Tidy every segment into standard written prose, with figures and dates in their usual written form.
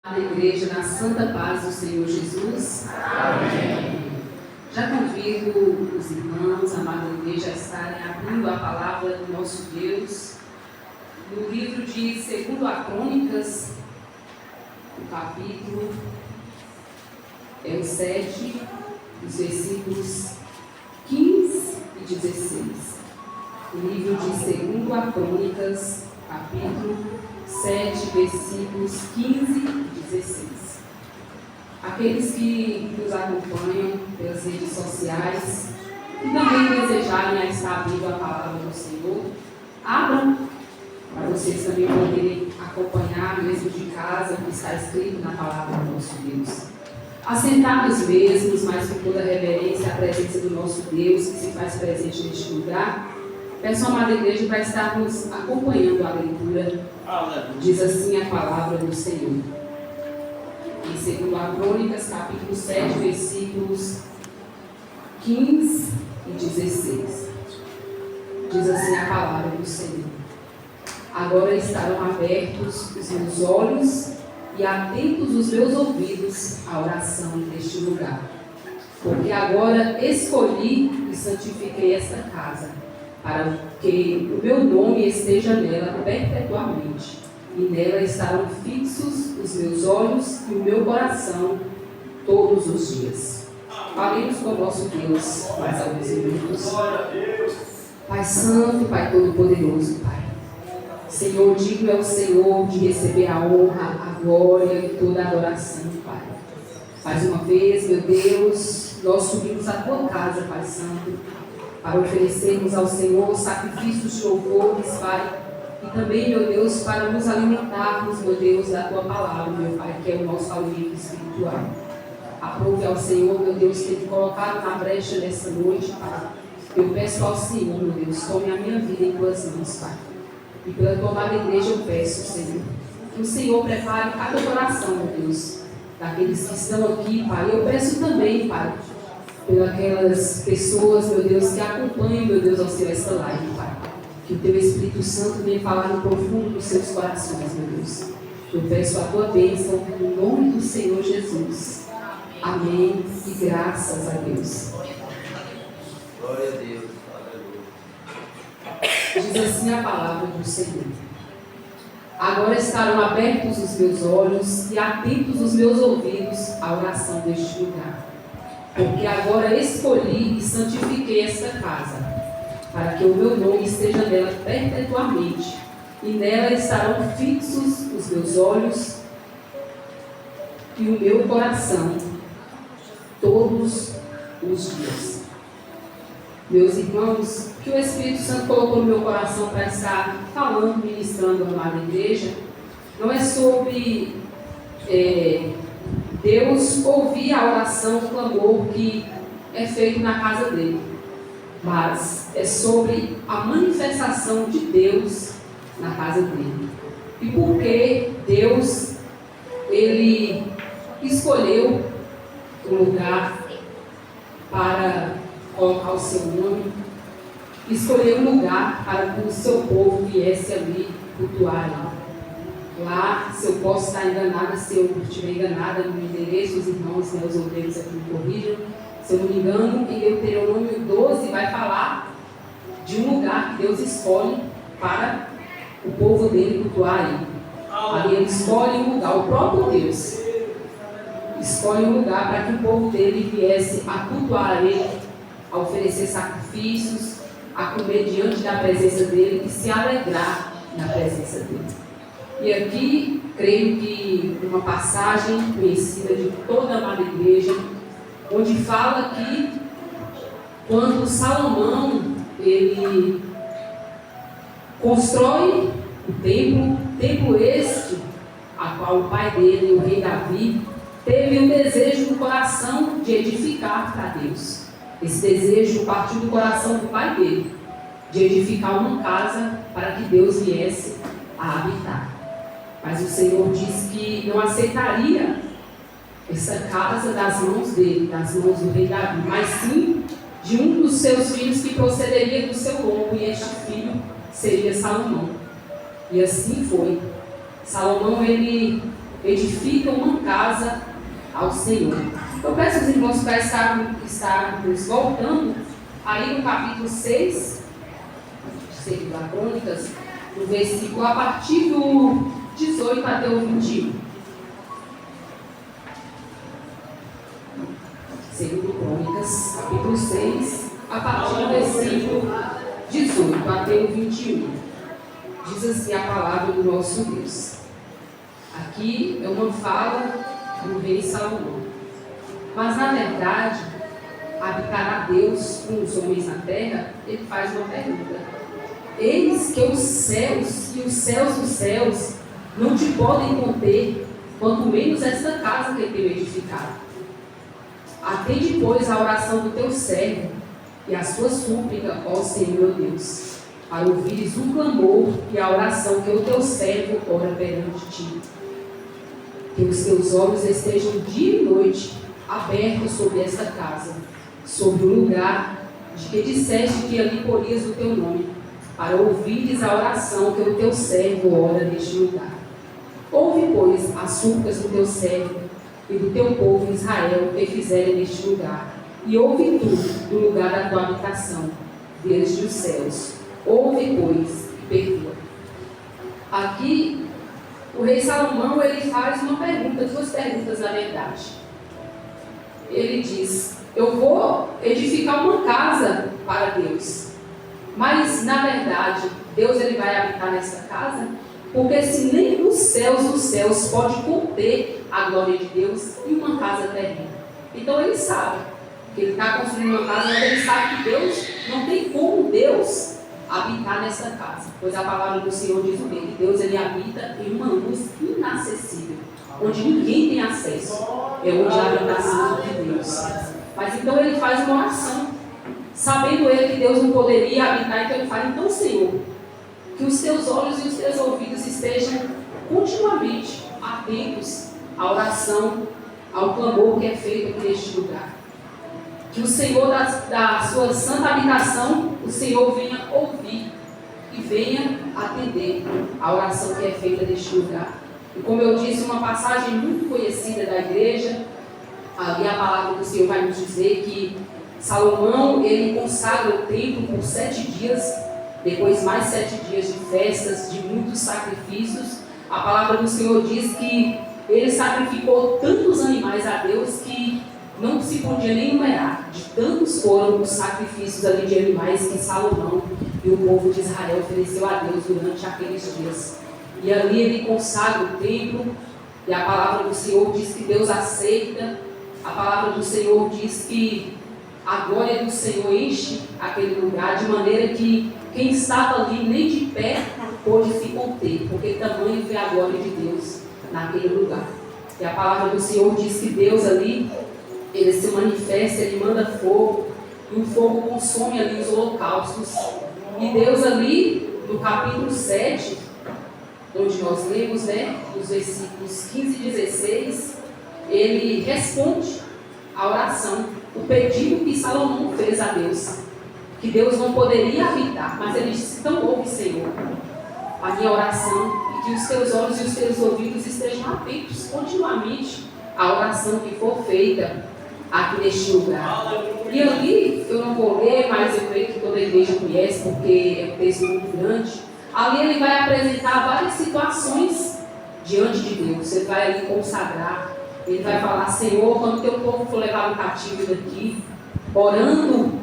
Da igreja na santa paz do Senhor Jesus. Amém. Já convido os irmãos, a amada igreja, a estarem abrindo a palavra do nosso Deus no livro de 2 Crônicas, o capítulo 7, os versículos 15 e 16. O livro de 2 Crônicas, capítulo 7, versículos 15 e 16. Aqueles que nos acompanham pelas redes sociais e também desejarem estar abrindo a palavra do Senhor, abram para vocês também poderem acompanhar mesmo de casa o que está escrito na palavra do nosso Deus. Assentados mesmos, mas com toda reverência à presença do nosso Deus que se faz presente neste lugar, peço à amada igreja para estarmos acompanhando a leitura. Diz assim a palavra do Senhor. Em 2 Crônicas, capítulo 7, versículos 15 e 16. Diz assim a palavra do Senhor. Agora estarão abertos os meus olhos e atentos os meus ouvidos à oração deste lugar. Porque agora escolhi e santifiquei esta casa, para que o meu nome esteja nela perpetuamente, e nela estarão fixos os meus olhos e o meu coração todos os dias. Falemos com o nosso Deus mais alguns minutos. Pai Santo, Pai Todo-Poderoso, Pai. Senhor, digno é o Senhor de receber a honra, a glória e toda a adoração, Pai. Mais uma vez, meu Deus, nós subimos à Tua casa, Pai Santo, para oferecermos ao Senhor sacrifícios de louvores, Pai, e também, meu Deus, para nos alimentarmos, meu Deus, da Tua palavra, meu Pai, que é o nosso alimento espiritual. Aprove ao Senhor, meu Deus, ter colocado na brecha dessa noite, Pai. Eu peço ao Senhor, meu Deus, tome a minha vida em Tuas mãos, Pai. E pela Tua amada igreja eu peço, Senhor, que o Senhor prepare cada coração, meu Deus, daqueles que estão aqui, Pai. Eu peço também, Pai, pelas pessoas, meu Deus, que acompanham, meu Deus, ao Senhor esta live, Pai. Que o Teu Espírito Santo venha falar no profundo dos seus corações, meu Deus. Eu peço a Tua bênção no nome do Senhor Jesus. Amém e graças a Deus. Glória a Deus. Diz assim a palavra do Senhor. Agora estarão abertos os meus olhos e atentos os meus ouvidos à oração deste lugar. Porque agora escolhi e santifiquei esta casa, para que o meu nome esteja nela perpetuamente, e nela estarão fixos os meus olhos e o meu coração todos os dias. Meus irmãos, que o Espírito Santo colocou no meu coração para estar falando, ministrando a amada igreja, não é sobre Deus ouvir a oração, o clamor que é feito na casa dele, mas é sobre a manifestação de Deus na casa dele. E por que Deus, Ele escolheu um lugar para colocar o seu nome, escolheu um lugar para que o seu povo viesse ali cultuar. Lá, se eu posso estar enganada, se eu estiver enganada no endereço, os irmãos, os obreiros aqui me corrijam. Se eu não me engano, em Deuteronômio 12 vai falar de um lugar que Deus escolhe para o povo dele cultuar ali. Ali ele escolhe um lugar, o próprio Deus escolhe um lugar para que o povo dele viesse a cultuar ele, a oferecer sacrifícios, a comer diante da presença dele e se alegrar na presença dele. E aqui, creio que uma passagem conhecida de toda a amada igreja, onde fala que quando Salomão ele constrói o templo este, a qual o pai dele, o rei Davi, teve um desejo no coração de edificar para Deus. Esse desejo partiu do coração do pai dele, de edificar uma casa para que Deus viesse a habitar. Mas o Senhor disse que não aceitaria essa casa das mãos dele, das mãos do rei Davi, mas sim de um dos seus filhos que procederia do seu lombo, e este filho seria Salomão. E assim foi. Salomão, ele edifica uma casa ao Senhor. Eu peço aos irmãos para estarmos voltando aí no capítulo 6, de 2 Crônicas, no versículo a partir do 18 até o 21. 2 Crônicas, capítulo 6, a partir do versículo 18 até o 21. Diz assim a palavra do nosso Deus. Aqui é uma fala do rei Salomão. Mas, na verdade, habitará Deus com os homens na terra? Ele faz uma pergunta. Eis que os céus e os céus dos céus não te podem conter, quanto menos esta casa que ele tem edificado. Atende, pois, a oração do teu servo e a sua súplica, ó Senhor meu Deus, para ouvires o clamor e a oração que o teu servo ora perante ti. Que os teus olhos estejam dia e noite abertos sobre esta casa, sobre o lugar de que disseste que ali porias o teu nome, para ouvires a oração que o teu servo ora neste lugar. Ouve, pois, as súplicas do teu servo e do teu povo Israel que fizerem neste lugar, e ouve tu do lugar da tua habitação, desde os céus. Ouve, pois, e perdoa. Aqui, o rei Salomão, ele faz uma pergunta, duas perguntas na verdade. Ele diz: eu vou edificar uma casa para Deus, mas na verdade, Deus ele vai habitar nessa casa? Porque se nem os céus dos céus pode conter a glória de Deus em uma casa terrena. Então ele sabe que ele está construindo uma casa, mas ele sabe que Deus, não tem como Deus habitar nessa casa. Pois a palavra do Senhor diz o quê? Que Deus ele habita em uma luz inacessível, onde ninguém tem acesso. É onde a habitação de Deus. Mas então ele faz uma oração, sabendo ele que Deus não poderia habitar, então ele fala: então, Senhor, que os teus olhos e os teus ouvidos estejam continuamente atentos à oração, ao clamor que é feito aqui neste lugar. Que o Senhor da sua santa habitação, o Senhor venha ouvir e venha atender a oração que é feita neste lugar. E como eu disse, uma passagem muito conhecida da igreja, ali a palavra do Senhor vai nos dizer que Salomão, ele consagra o templo por 7 dias, depois mais 7 dias de festas, de muitos sacrifícios. A palavra do Senhor diz que ele sacrificou tantos animais a Deus que não se podia nem numerar, de tantos foram os sacrifícios ali de animais que Salomão e o povo de Israel ofereceu a Deus durante aqueles dias. E ali ele consagra o templo, e a palavra do Senhor diz que Deus aceita. A palavra do Senhor diz que a glória do Senhor enche aquele lugar, de maneira que quem estava ali nem de pé pôde se conter, porque tamanho foi a glória de Deus naquele lugar. E a palavra do Senhor diz que Deus ali, ele se manifesta, ele manda fogo, e o fogo consome ali os holocaustos. E Deus ali, no capítulo 7, onde nós lemos, nos versículos 15 e 16, ele responde à oração, o pedido que Salomão fez a Deus, que Deus não poderia habitar, mas ele disse: então ouve, Senhor, a minha oração, e que os teus olhos e os teus ouvidos estejam atentos continuamente à oração que for feita aqui neste lugar. E ali, eu não vou ler, mas eu creio que toda a igreja conhece, porque é um texto muito grande. Ali ele vai apresentar várias situações diante de Deus. Ele vai ali consagrar, ele vai falar: Senhor, quando o teu povo for levado cativo daqui, orando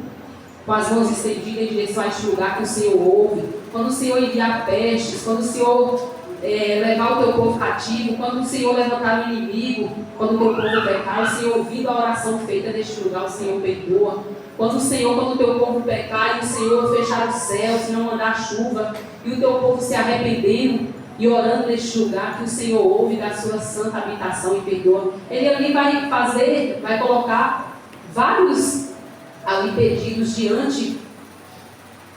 com as mãos estendidas em direção a este lugar que o Senhor ouve, quando o Senhor enviar pestes, quando o Senhor levar o teu povo cativo, quando o Senhor levantar o inimigo, quando o teu povo pecar, o Senhor, ouvindo a oração feita neste lugar, o Senhor perdoa. Quando o teu povo pecar e o Senhor fechar os céus e não mandar chuva, e o teu povo se arrependendo e orando neste lugar, que o Senhor ouve da sua santa habitação e perdoa. Ele ali vai colocar vários ali pedidos diante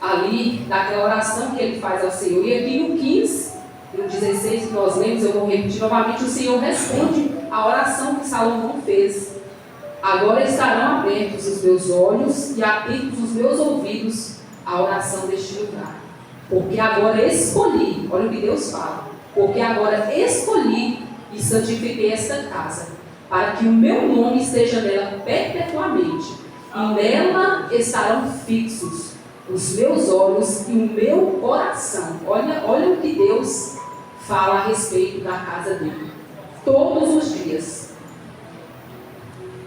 ali daquela oração que ele faz ao Senhor. E aqui no 15, no 16 que nós lemos, eu vou repetir novamente, o Senhor responde a oração que Salomão fez. Agora estarão abertos os meus olhos e atentos os meus ouvidos à oração deste lugar. Porque agora escolhi, olha o que Deus fala, porque agora escolhi e santifiquei esta casa, para que o meu nome esteja nela perpetuamente, e nela estarão fixos os meus olhos e o meu coração. Olha o que Deus fala a respeito da casa dele, todos os dias.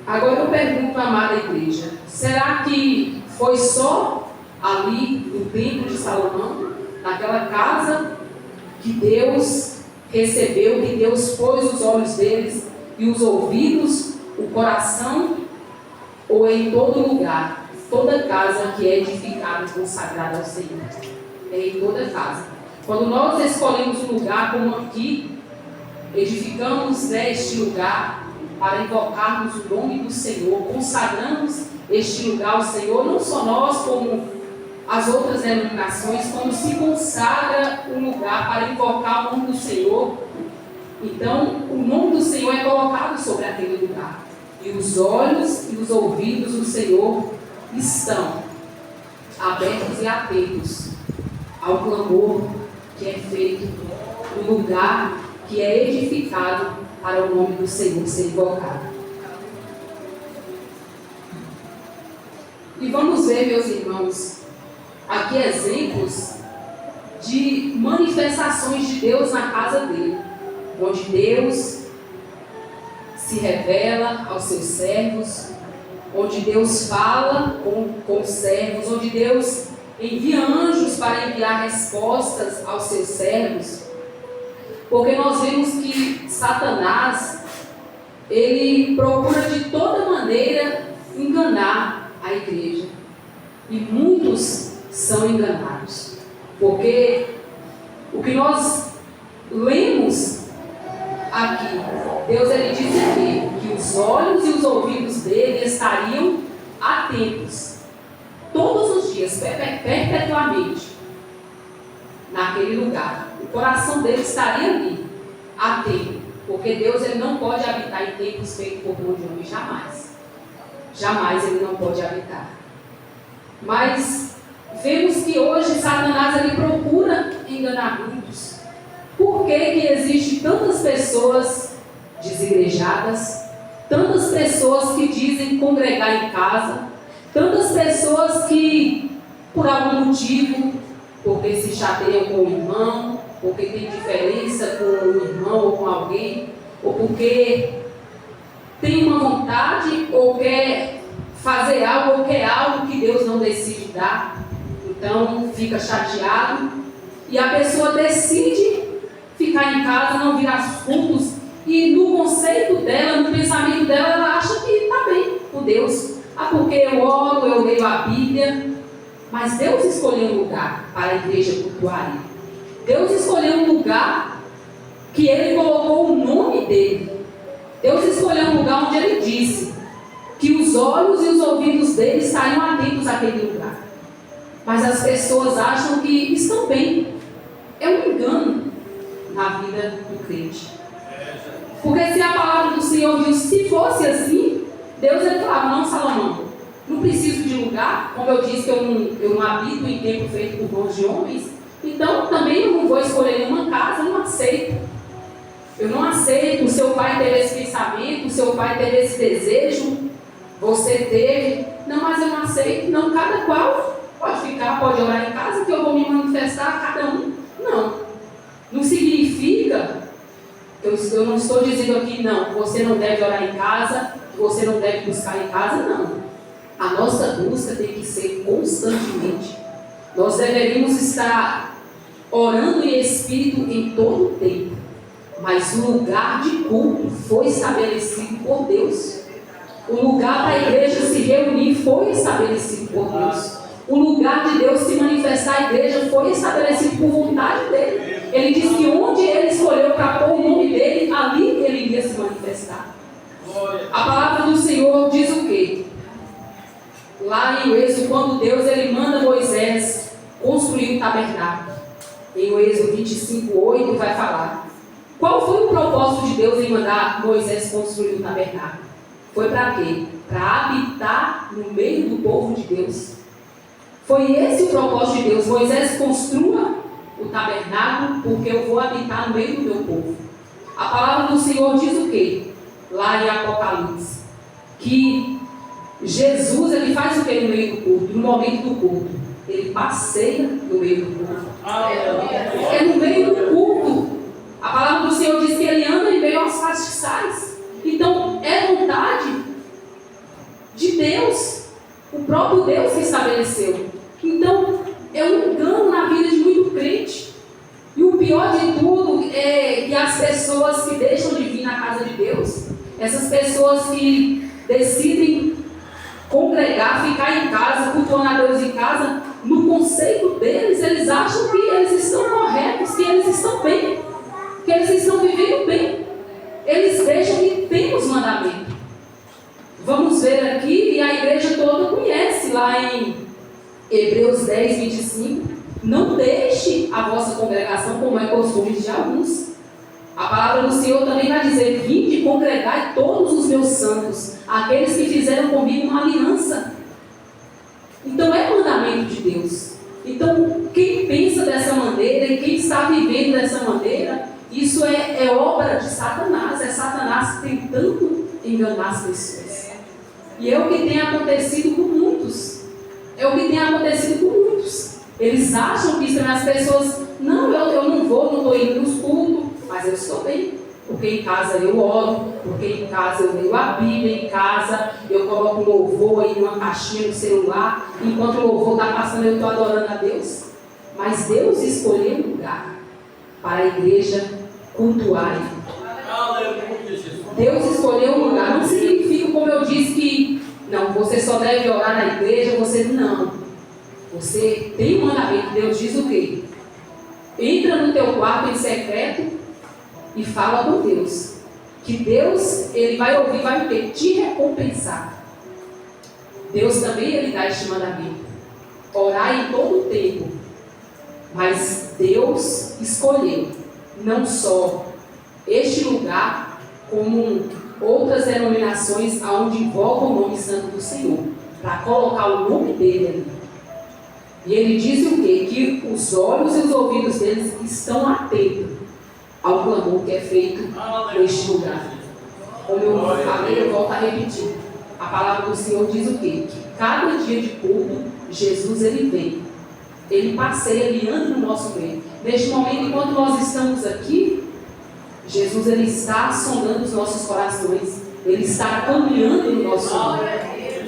Agora eu pergunto, amada igreja, será que foi só ali no templo de Salomão, naquela casa, que Deus recebeu, que Deus pôs os olhos deles e os ouvidos, o coração, ou em todo lugar, toda casa que é edificada e consagrada ao Senhor? É em toda casa. Quando nós escolhemos um lugar como aqui, edificamos este lugar para invocarmos o nome do Senhor, consagramos este lugar ao Senhor, não só nós, como as outras denominações, quando se consagra um lugar para invocar o nome do Senhor, então o nome do Senhor é colocado sobre aquele lugar. E os olhos e os ouvidos do Senhor estão abertos e atentos ao clamor que é feito no lugar que é edificado para o nome do Senhor ser invocado. E vamos ver, meus irmãos, aqui exemplos de manifestações de Deus na casa dele, onde Deus se revela aos seus servos, onde Deus fala com os servos, onde Deus envia anjos para enviar respostas aos seus servos, porque nós vemos que Satanás, ele procura de toda maneira enganar a igreja, e muitos são enganados, porque o que nós lemos aqui, Deus ele diz aqui que os olhos e os ouvidos dele estariam atentos todos os dias, perpetuamente, naquele lugar. O coração dele estaria ali, atento, porque Deus ele não pode habitar em templos feitos por mão de homem, jamais. Jamais ele não pode habitar. Mas vemos que hoje Satanás ele procura enganar muitos. Por que que existe tantas pessoas desigrejadas, tantas pessoas que dizem congregar em casa, tantas pessoas que, por algum motivo, porque se chateiam com o irmão, porque tem diferença com o irmão ou com alguém, ou porque tem uma vontade ou quer fazer algo ou quer algo que Deus não decide dar, então fica chateado e a pessoa decide ficar em casa, não vir aos cultos, e no conceito dela, no pensamento dela, ela acha que está bem com Deus. Porque eu oro, eu leio a Bíblia, mas Deus escolheu um lugar para a igreja cultuar. Deus escolheu um lugar que Ele colocou o nome dEle. Deus escolheu um lugar onde Ele disse que os olhos e os ouvidos dEle estariam atentos àquele lugar. Mas as pessoas acham que estão bem. É um engano na vida do crente. Porque se a palavra do Senhor diz, se fosse assim, Deus ele falava, não, Salomão, não preciso de lugar, como eu disse que eu não habito em templo feito por mãos de homens, então também eu não vou escolher nenhuma casa, eu não aceito. Eu não aceito, o seu pai teve esse pensamento, o seu pai teve esse desejo, você teve, não, mas eu não aceito, não, cada qual pode ficar, pode orar em casa, que eu vou me manifestar a cada um. Não significa, eu não estou dizendo aqui, não, você não deve orar em casa, você não deve buscar em casa, não. A nossa busca tem que ser constantemente. Nós deveríamos estar orando em espírito em todo o tempo. Mas o lugar de culto foi estabelecido por Deus. O lugar para a igreja se reunir foi estabelecido por Deus. O lugar de Deus se manifestar à igreja foi estabelecido por vontade dele. Ele diz que onde ele escolheu para pôr o nome dele, ali ele iria se manifestar. A palavra do Senhor diz o quê? Lá em Êxodo, quando Deus ele manda Moisés construir o tabernáculo, em Êxodo 25:8 vai falar. Qual foi o propósito de Deus em mandar Moisés construir o tabernáculo? Foi para quê? Para habitar no meio do povo de Deus. Foi esse o propósito de Deus. Moisés, construa o tabernáculo, porque eu vou habitar no meio do meu povo. A palavra do Senhor diz o quê? Lá em Apocalipse. Que Jesus, ele faz o quê no meio do culto? No momento do culto. Ele passeia no meio do culto. É no meio do culto. A palavra do Senhor diz que ele anda em meio aos castiçais. Então, é vontade de Deus. O próprio Deus que estabeleceu. Então, é um engano na vida de muito crente. E o pior de tudo é que as pessoas que deixam de vir na casa de Deus, essas pessoas que decidem congregar, ficar em casa, cultuando a Deus em casa, no conceito deles, eles acham que eles estão corretos, que eles estão bem, que eles estão vivendo bem. Eles deixam que tem os mandamentos. Vamos ver aqui, e a igreja toda conhece, lá em Hebreus 10, 25, não deixe a vossa congregação como é costume de alguns. A palavra do Senhor também vai dizer: vinde congregai todos os meus santos, aqueles que fizeram comigo uma aliança. Então é mandamento de Deus. Então quem pensa dessa maneira e quem está vivendo dessa maneira, isso é obra de Satanás. É Satanás tentando enganar as pessoas. E é o que tem acontecido com muitos. É o que tem acontecido com muitos. Eles acham que as pessoas, não, eu não vou, não estou indo nos cultos, mas eu estou bem. Porque em casa eu oro, porque em casa eu leio a Bíblia, em casa eu coloco louvor aí numa caixinha no celular, enquanto o louvor está passando eu estou adorando a Deus. Mas Deus escolheu um lugar para a igreja cultuar. Deus escolheu um lugar. Não significa, como eu disse, que não, você só deve orar na igreja, você não. Você tem um mandamento. Deus diz o quê? Entra no teu quarto em secreto e fala com Deus. Que Deus, ele vai ouvir, vai te recompensar. Deus também, ele dá este mandamento. Orar em todo o tempo. Mas Deus escolheu não só este lugar, como outras denominações onde invoca o nome santo do Senhor, para colocar o nome dele ali. E ele diz o quê? Que os olhos e os ouvidos deles estão atentos ao clamor que é feito neste lugar. Como eu falei, eu volto a repetir. A palavra do Senhor diz o quê? Que cada dia de culto, Jesus ele vem. Ele passeia, ele anda no nosso meio. Neste momento, enquanto nós estamos aqui, Jesus ele está sondando os nossos corações. Ele está caminhando no nosso meio.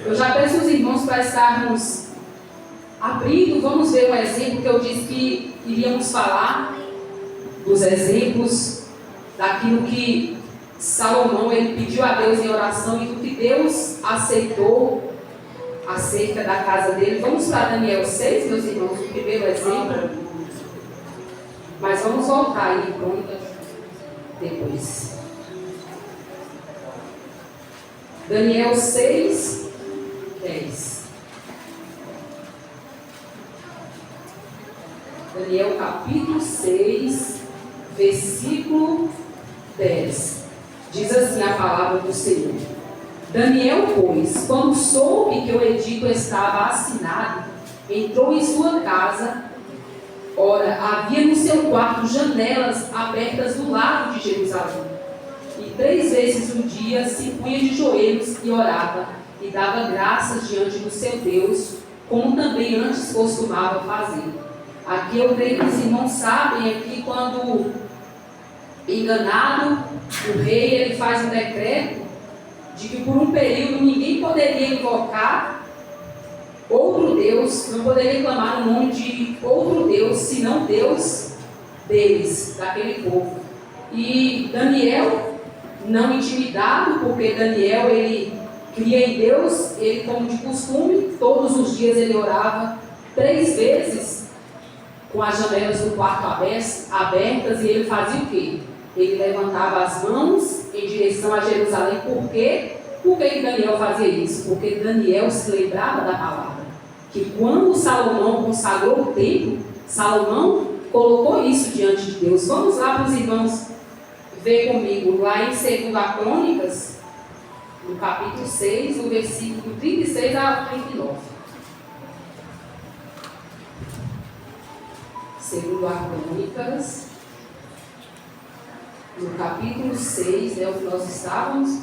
Eu já peço aos irmãos para estarmos abrindo. Vamos ver um exemplo que eu disse que iríamos falar. Dos exemplos daquilo que Salomão ele pediu a Deus em oração e do que Deus aceitou acerca da casa dele. Vamos para Daniel 6, meus irmãos, o primeiro exemplo. Mas vamos voltar aí, Crônicas, depois. Daniel 6, 10. Daniel capítulo 6, versículo 10. Diz assim a palavra do Senhor: Daniel, pois, quando soube que o edito estava assinado, entrou em sua casa. Ora, havia no seu quarto janelas abertas do lado de Jerusalém. E 3 vezes no dia se punha de joelhos e orava, e dava graças diante do seu Deus, como também antes costumava fazer. Aqui eu creio que os irmãos sabem aqui quando enganado, o rei ele faz um decreto de que por um período ninguém poderia invocar outro Deus, não poderia clamar o nome de outro Deus, senão Deus deles, daquele povo. E Daniel, não intimidado, porque Daniel ele cria em Deus, ele como de costume, todos os dias ele orava 3 vezes, com as janelas do quarto abertas, e ele fazia o quê? Ele levantava as mãos em direção a Jerusalém. Por quê? Por que Daniel fazia isso? Porque Daniel se lembrava da palavra. Que quando Salomão consagrou o templo, Salomão colocou isso diante de Deus. Vamos lá para os irmãos ver comigo, lá em 2 Crônicas, no capítulo 6, no versículo 36 a 39. 2 Crônicas, no capítulo 6, o que nós estávamos,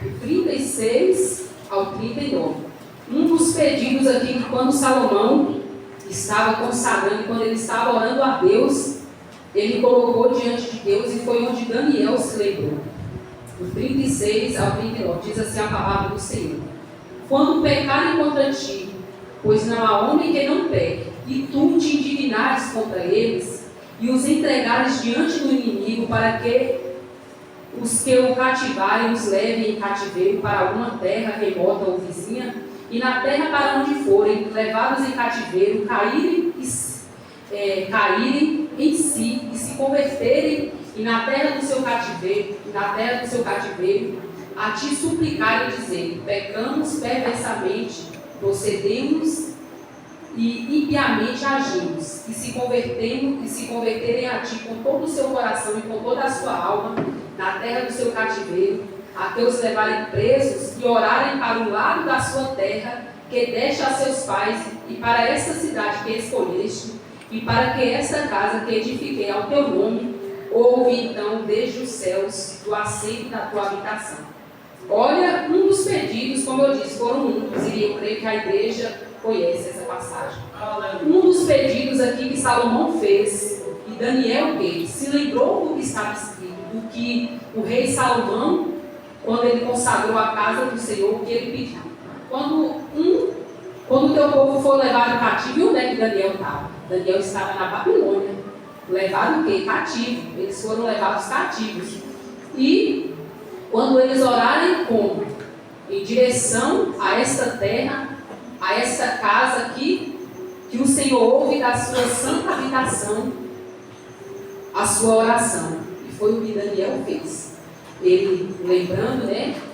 do 36 ao 39. Um dos pedidos aqui que quando Salomão estava consagrando, quando ele estava orando a Deus, ele colocou diante de Deus e foi onde Daniel se lembrou. Do 36 ao 39, diz assim a palavra do Senhor: quando pecarem contra ti, pois não há homem que não peque, e tu te indignares contra eles, e os entregares diante do inimigo, para que os que o cativarem os levem em cativeiro para alguma terra remota ou vizinha, e na terra para onde forem levados em cativeiro, caírem em si e se converterem, e na terra do seu cativeiro, a ti suplicarem, dizendo: pecamos perversamente, procedemos e impiamente agimos, e se converterem a ti com todo o seu coração e com toda a sua alma, na terra do seu cativeiro, a que os levarem presos e orarem para o lado da sua terra, que deste a seus pais, e para esta cidade que escolheste, e para que esta casa que edifiquei ao teu nome, ouve então desde os céus do assento da tua habitação. Olha, um dos pedidos, como eu disse, foram muitos, e eu creio que a igreja conhece essa passagem. Um dos pedidos aqui que Salomão fez, e Daniel fez, se lembrou do que estava escrito, do que o rei Salomão, quando ele consagrou a casa do Senhor, o que ele pediu. Quando o teu povo for levado cativo, e onde é que Daniel estava? Daniel estava na Babilônia. Levado o quê? Cativo. Eles foram levados cativos. E quando eles orarem como? Em direção a esta terra, a esta casa aqui, que o Senhor ouve da sua santa habitação, a sua oração. E foi o que Daniel fez. Ele, lembrando,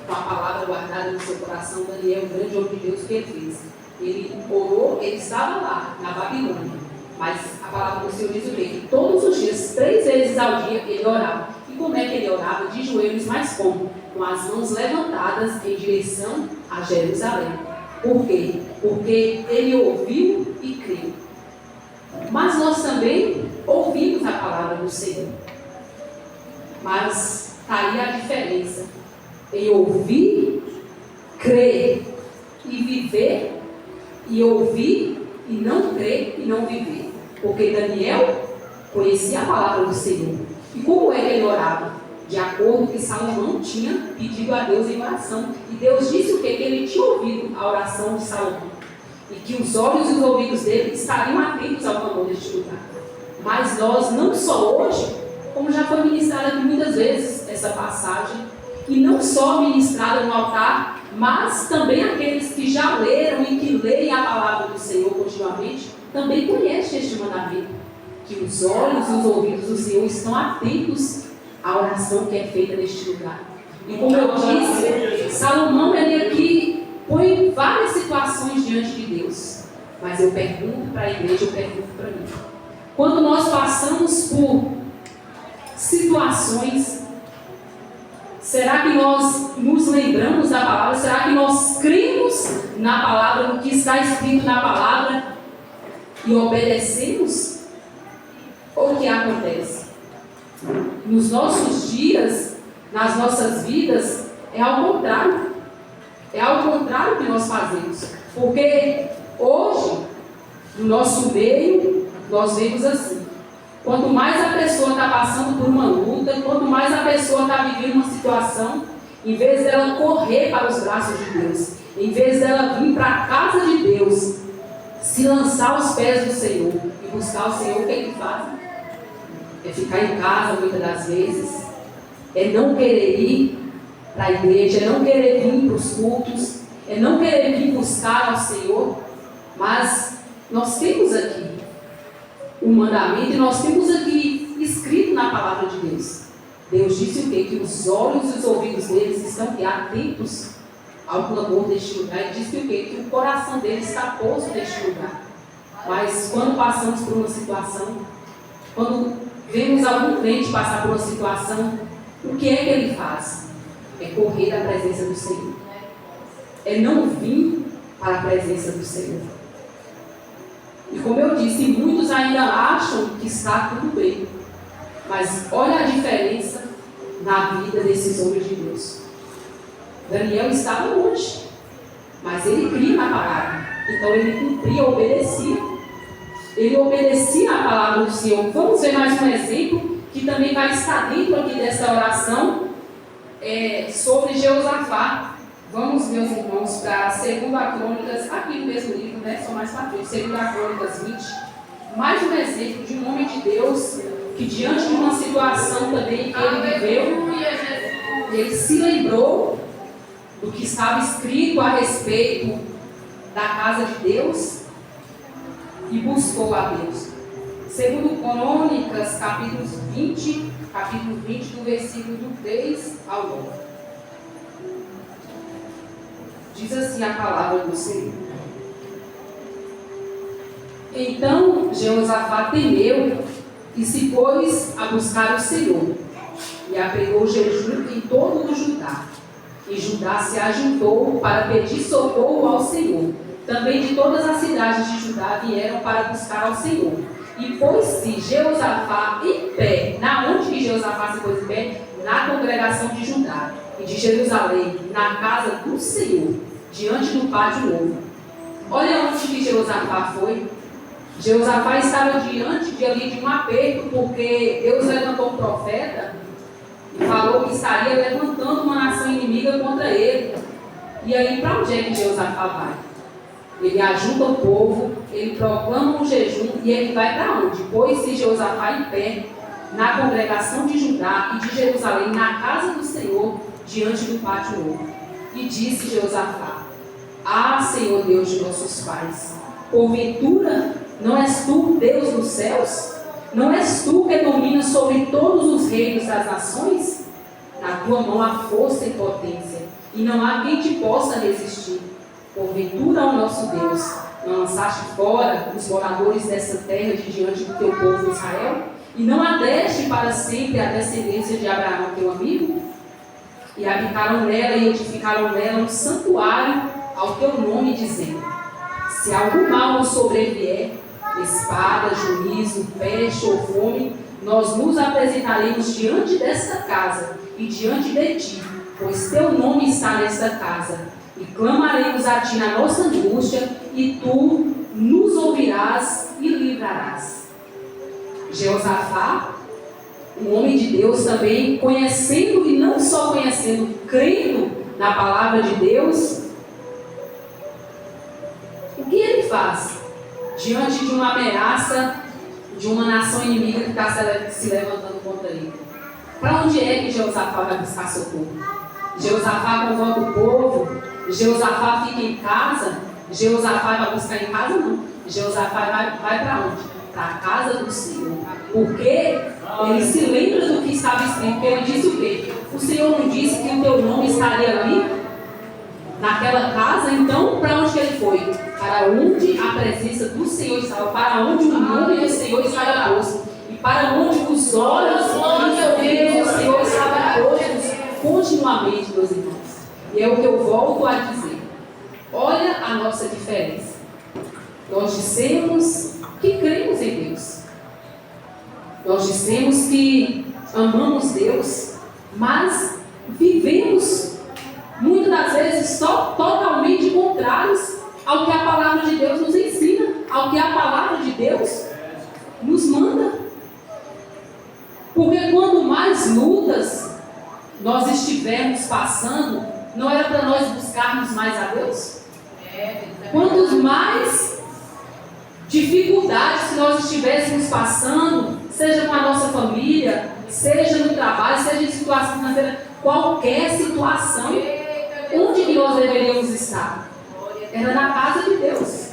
com a palavra guardada no seu coração, Daniel, o grande homem de Deus, o que ele fez? Ele orou, ele estava lá, na Babilônia. Mas a palavra do Senhor diz o quê? Que todos os dias, 3 vezes ao dia, ele orava. E como é que ele orava? De joelhos, mas como? Com as mãos levantadas em direção a Jerusalém. Por quê? Porque ele ouviu e creu. Mas nós também ouvimos a palavra do Senhor. Mas está aí a diferença em ouvir, crer e viver, e ouvir e não crer e não viver. Porque Daniel conhecia a palavra do Senhor. E como é que ele orava? De acordo com o que Salomão tinha pedido a Deus em oração. E Deus disse o quê? Que ele tinha ouvido a oração de Salomão. E que os olhos e os ouvidos dele estariam atentos ao clamor deste lugar. Mas nós, não só hoje, como já foi ministrada aqui muitas vezes essa passagem, e não só ministrada no altar, mas também aqueles que já leram e que leem a palavra do Senhor continuamente, também conhecem este mandamento, que os olhos e os ouvidos do Senhor estão atentos à oração que é feita neste lugar. E como eu disse, Salomão, ele aqui põe várias situações diante de Deus, mas eu pergunto para a igreja, eu pergunto para mim, quando nós passamos por situações, será que nós nos lembramos da palavra? Será que nós cremos na palavra, no que está escrito na palavra e obedecemos? Ou o que acontece? Nos nossos dias, nas nossas vidas, é ao contrário. É ao contrário que nós fazemos. Porque hoje, no nosso meio, nós vemos assim. Quanto mais a pessoa está passando por uma luta, quanto mais a pessoa está vivendo uma situação, em vez dela correr para os braços de Deus, em vez dela vir para a casa de Deus, se lançar aos pés do Senhor e buscar o Senhor, o que é que faz? É ficar em casa muitas das vezes, é não querer ir para a igreja, é não querer vir para os cultos, é não querer vir buscar ao Senhor. Mas nós temos aqui o mandamento e nós temos aqui escrito na palavra de Deus. Deus disse o quê? Que os olhos e os ouvidos deles estão atentos ao clamor deste lugar. E disse o quê? Que o coração deles está posto neste lugar. Mas quando passamos por uma situação, quando vemos algum crente passar por uma situação, o que é que ele faz? É correr da presença do Senhor. É não vir para a presença do Senhor. E como eu disse, muitos ainda acham que está tudo bem. Mas olha a diferença na vida desses homens de Deus. Daniel estava longe, mas ele cria na palavra. Então ele cumpria, obedecia. Ele obedecia a palavra do Senhor. Vamos ver mais um exemplo que também vai estar dentro aqui dessa oração sobre Jeosafá. Vamos, meus irmãos, para 2 Crônicas, aqui no mesmo livro, né? Só mais para frente, 2 Crônicas 20. Mais um exemplo de um homem de Deus que, diante de uma situação também que ele viveu, ele se lembrou do que estava escrito a respeito da casa de Deus e buscou a Deus. 2 Crônicas, capítulo 20, do versículo do 3 ao 9. Diz assim a palavra do Senhor. Então Jeosafá temeu e se pôs a buscar o Senhor, e apregou jejum em todo o Judá. E Judá se ajuntou para pedir socorro ao Senhor. Também de todas as cidades de Judá vieram para buscar ao Senhor. E pôs-se Jeosafá em pé. Na onde que Jeosafá se pôs em pé? Na congregação de Judá e de Jerusalém, na casa do Senhor, diante do pátio novo. Olha onde que Jeosafá foi. Jeosafá estava diante de um aperto, porque Deus levantou um profeta e falou que estaria levantando uma nação inimiga contra ele. E aí, para onde é que Jeosafá vai? Ele ajunta o povo, ele proclama um jejum e ele vai para onde? Pôs-se Jeosafá em pé na congregação de Judá e de Jerusalém, na casa do Senhor, diante do pátio novo. E disse Jeosafá: Ah, Senhor Deus de nossos pais, porventura não és tu Deus dos céus? Não és tu que dominas sobre todos os reinos das nações? Na tua mão há força e potência, e não há quem te possa resistir. Porventura, ó nosso Deus, não lançaste fora os moradores dessa terra de diante do teu povo Israel? E não adeste para sempre a descendência de Abraão, teu amigo? E habitaram nela e edificaram nela um santuário ao teu nome, dizendo: Se algum mal nos sobrevier, espada, juízo, peste ou fome, nós nos apresentaremos diante desta casa e diante de ti, pois teu nome está nesta casa, e clamaremos a ti na nossa angústia, e tu nos ouvirás e livrarás. Jeosafá, um homem de Deus também, conhecendo e não só conhecendo, crendo na palavra de Deus, o que ele faz? Diante de uma ameaça de uma nação inimiga que está se levantando contra ele. Para onde é que Jeosafá vai buscar socorro? Jeosafá convoca o povo, Jeosafá fica em casa, Jeosafá vai buscar em casa? Não. Jeosafá vai para onde? Para a casa do Senhor. Porque ele se lembra do que estava escrito, porque ele disse o quê? O Senhor não disse que o teu nome estaria ali, naquela casa? Então, para onde que ele foi? Para onde a presença do Senhor estava, para onde o nome do Senhor estava posto, e para onde os olhos do Senhor estavam postos continuamente, meus irmãos. E é o que eu volto a dizer. Olha a nossa diferença. Nós dissemos que cremos em Deus. Nós dissemos que amamos Deus, mas vivemos muitas das vezes totalmente contrários ao que a palavra de Deus nos ensina, ao que a palavra de Deus nos manda. Porque quanto mais lutas nós estivermos passando, não era para nós buscarmos mais a Deus? Quantos mais dificuldades que nós estivéssemos passando, seja com a nossa família, seja no trabalho, seja em situação financeira, qualquer situação, onde que nós deveríamos estar? Era na casa de Deus.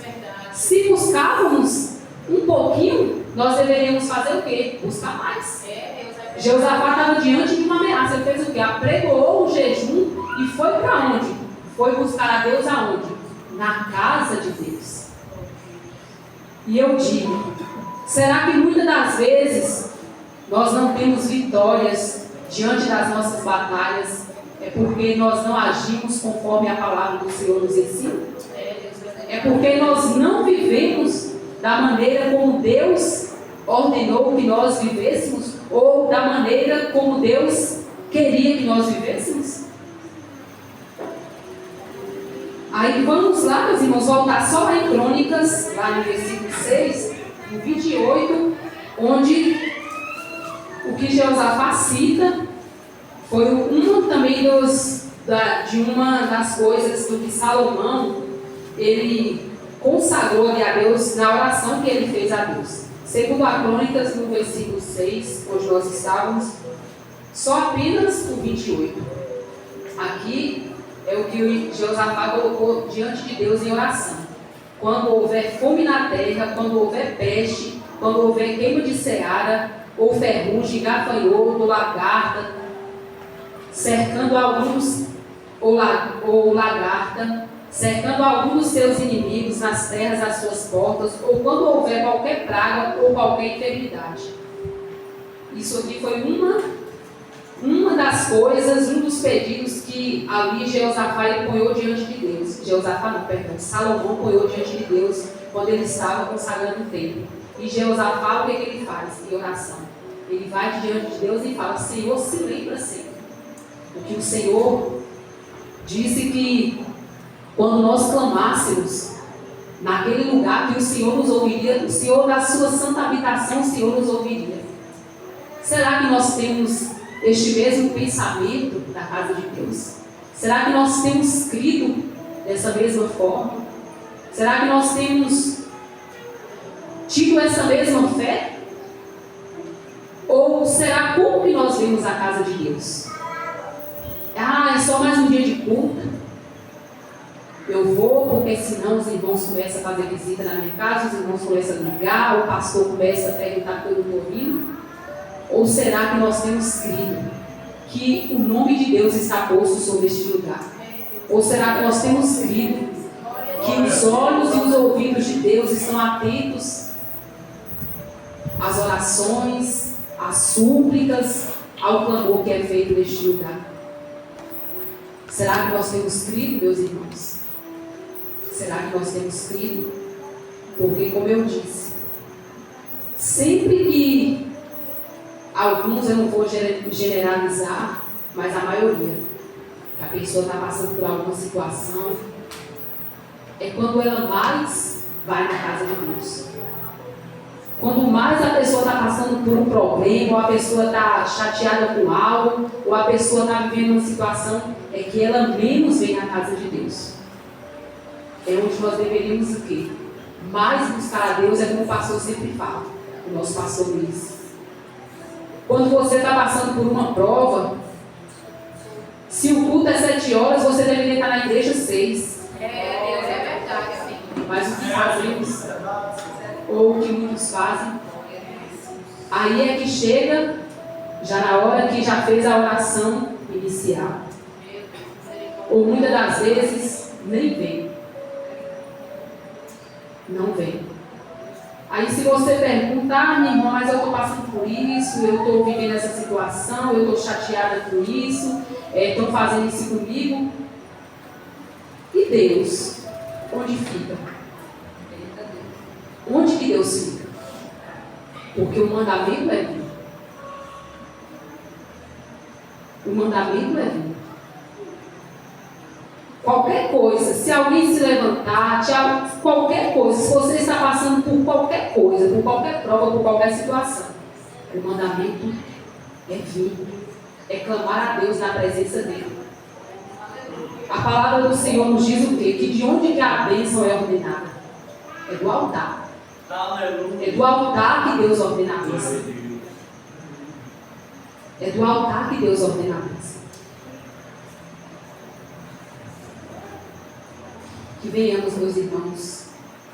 Se buscávamos um pouquinho, nós deveríamos fazer o quê? Buscar mais. Jeosafá estava diante de uma ameaça. Ele fez o quê? Apregoou o jejum e foi para onde? Foi buscar a Deus aonde? Na casa de Deus. E eu digo, será que muitas das vezes nós não temos vitórias diante das nossas batalhas? É porque nós não agimos conforme a palavra do Senhor nos ensina? É porque nós não vivemos da maneira como Deus ordenou que nós vivêssemos, ou da maneira como Deus queria que nós vivêssemos? Aí vamos lá, meus irmãos, voltar só lá em Crônicas, lá no versículo 6, no 28, onde o que Jeosafá cita foi de uma das coisas do que Salomão, ele consagrou ali a Deus na oração que ele fez a Deus. Segundo a Crônicas, no versículo 6, onde nós estávamos, só apenas o 28. Aqui é o que Jeosafá colocou diante de Deus em oração. Quando houver fome na terra, quando houver peste, quando houver queima de seara, ou ferrugem, gafanhoto, lagarta, cercando alguns, ou lagarta, cercando alguns dos seus inimigos nas terras das suas portas, ou quando houver qualquer praga ou qualquer enfermidade. Isso aqui foi uma das coisas, um dos pedidos que ali Jeosafá ponhou diante de Deus. Salomão ponhou diante de Deus quando ele estava consagrando o templo. E Jeosafá, o que ele faz em oração? Ele vai diante de Deus e fala: Senhor, se lembra sempre. Porque o Senhor disse que quando nós clamássemos naquele lugar, que o Senhor nos ouviria, o Senhor da sua santa habitação, o Senhor nos ouviria. Será que nós temos este mesmo pensamento da casa de Deus? Será que nós temos crido dessa mesma forma? Será que nós temos tido essa mesma fé? Ou será como que nós vemos a casa de Deus? É só mais um dia de culto. Eu vou porque senão os irmãos começam a fazer visita na minha casa, os irmãos começam a ligar, o pastor começa a perguntar pelo ouvido. Ou será que nós temos crido que o nome de Deus está posto sobre este lugar? Ou será que nós temos crido que os olhos e os ouvidos de Deus estão atentos às orações, às súplicas, ao clamor que é feito neste lugar? Será que nós temos crido, meus irmãos? Será que nós temos crido? Porque, como eu disse, sempre que alguns, eu não vou generalizar, mas a maioria, a pessoa está passando por alguma situação, é quando ela mais vai na casa de Deus. Quando mais a pessoa está passando por um problema, ou a pessoa está chateada com algo, ou a pessoa está vivendo uma situação, é que ela menos vem na casa de Deus. É onde nós deveríamos o quê? Mais buscar a Deus, é como o pastor sempre fala, o nosso pastor Luiz. Quando você está passando por uma prova, se o culto é 7 horas, você deveria estar na igreja 6. Deus, é verdade, sim. Mas o que fazemos, ou o que muitos fazem, aí é que chega, já na hora que já fez a oração inicial. Ou muitas das vezes, nem vem. Não vem. Aí se você perguntar, minha irmã, mas eu estou passando por isso, eu estou vivendo essa situação, eu estou chateada por isso, estão fazendo isso comigo. E Deus? Onde fica? Onde que Deus fica? Porque o mandamento é vir. O mandamento é vir. Qualquer coisa, se alguém se levantar, qualquer coisa, se você está passando por qualquer coisa, por qualquer prova, por qualquer situação, o mandamento é vir, é clamar a Deus na presença dele. A palavra do Senhor nos diz o quê? Que de onde que a bênção é ordenada? É do altar. É do altar que Deus ordena a bênção. É do altar que Deus ordena a bênção. Que venhamos, meus irmãos,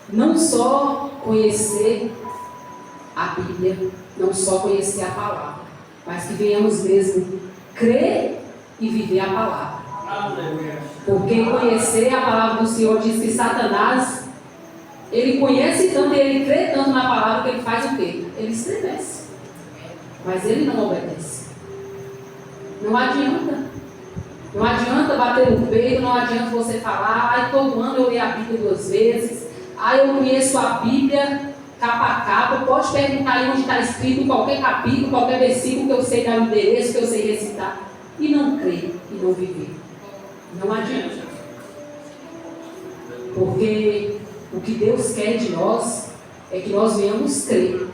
não só conhecer a Bíblia, não só conhecer a palavra, mas que venhamos mesmo crer e viver a palavra. Porque conhecer a palavra do Senhor diz que Satanás, ele conhece tanto e ele crê tanto na palavra que ele faz o quê? Ele estremece. Mas ele não obedece. Não adianta. Não adianta bater no peito, não adianta você falar, todo ano eu leio a Bíblia 2 vezes, eu conheço a Bíblia capa a capa, pode perguntar aí onde está escrito qualquer capítulo, qualquer versículo que eu sei dar o endereço, que eu sei recitar. e não crer e não viver. Não adianta. Porque o que Deus quer de nós é que nós venhamos crer.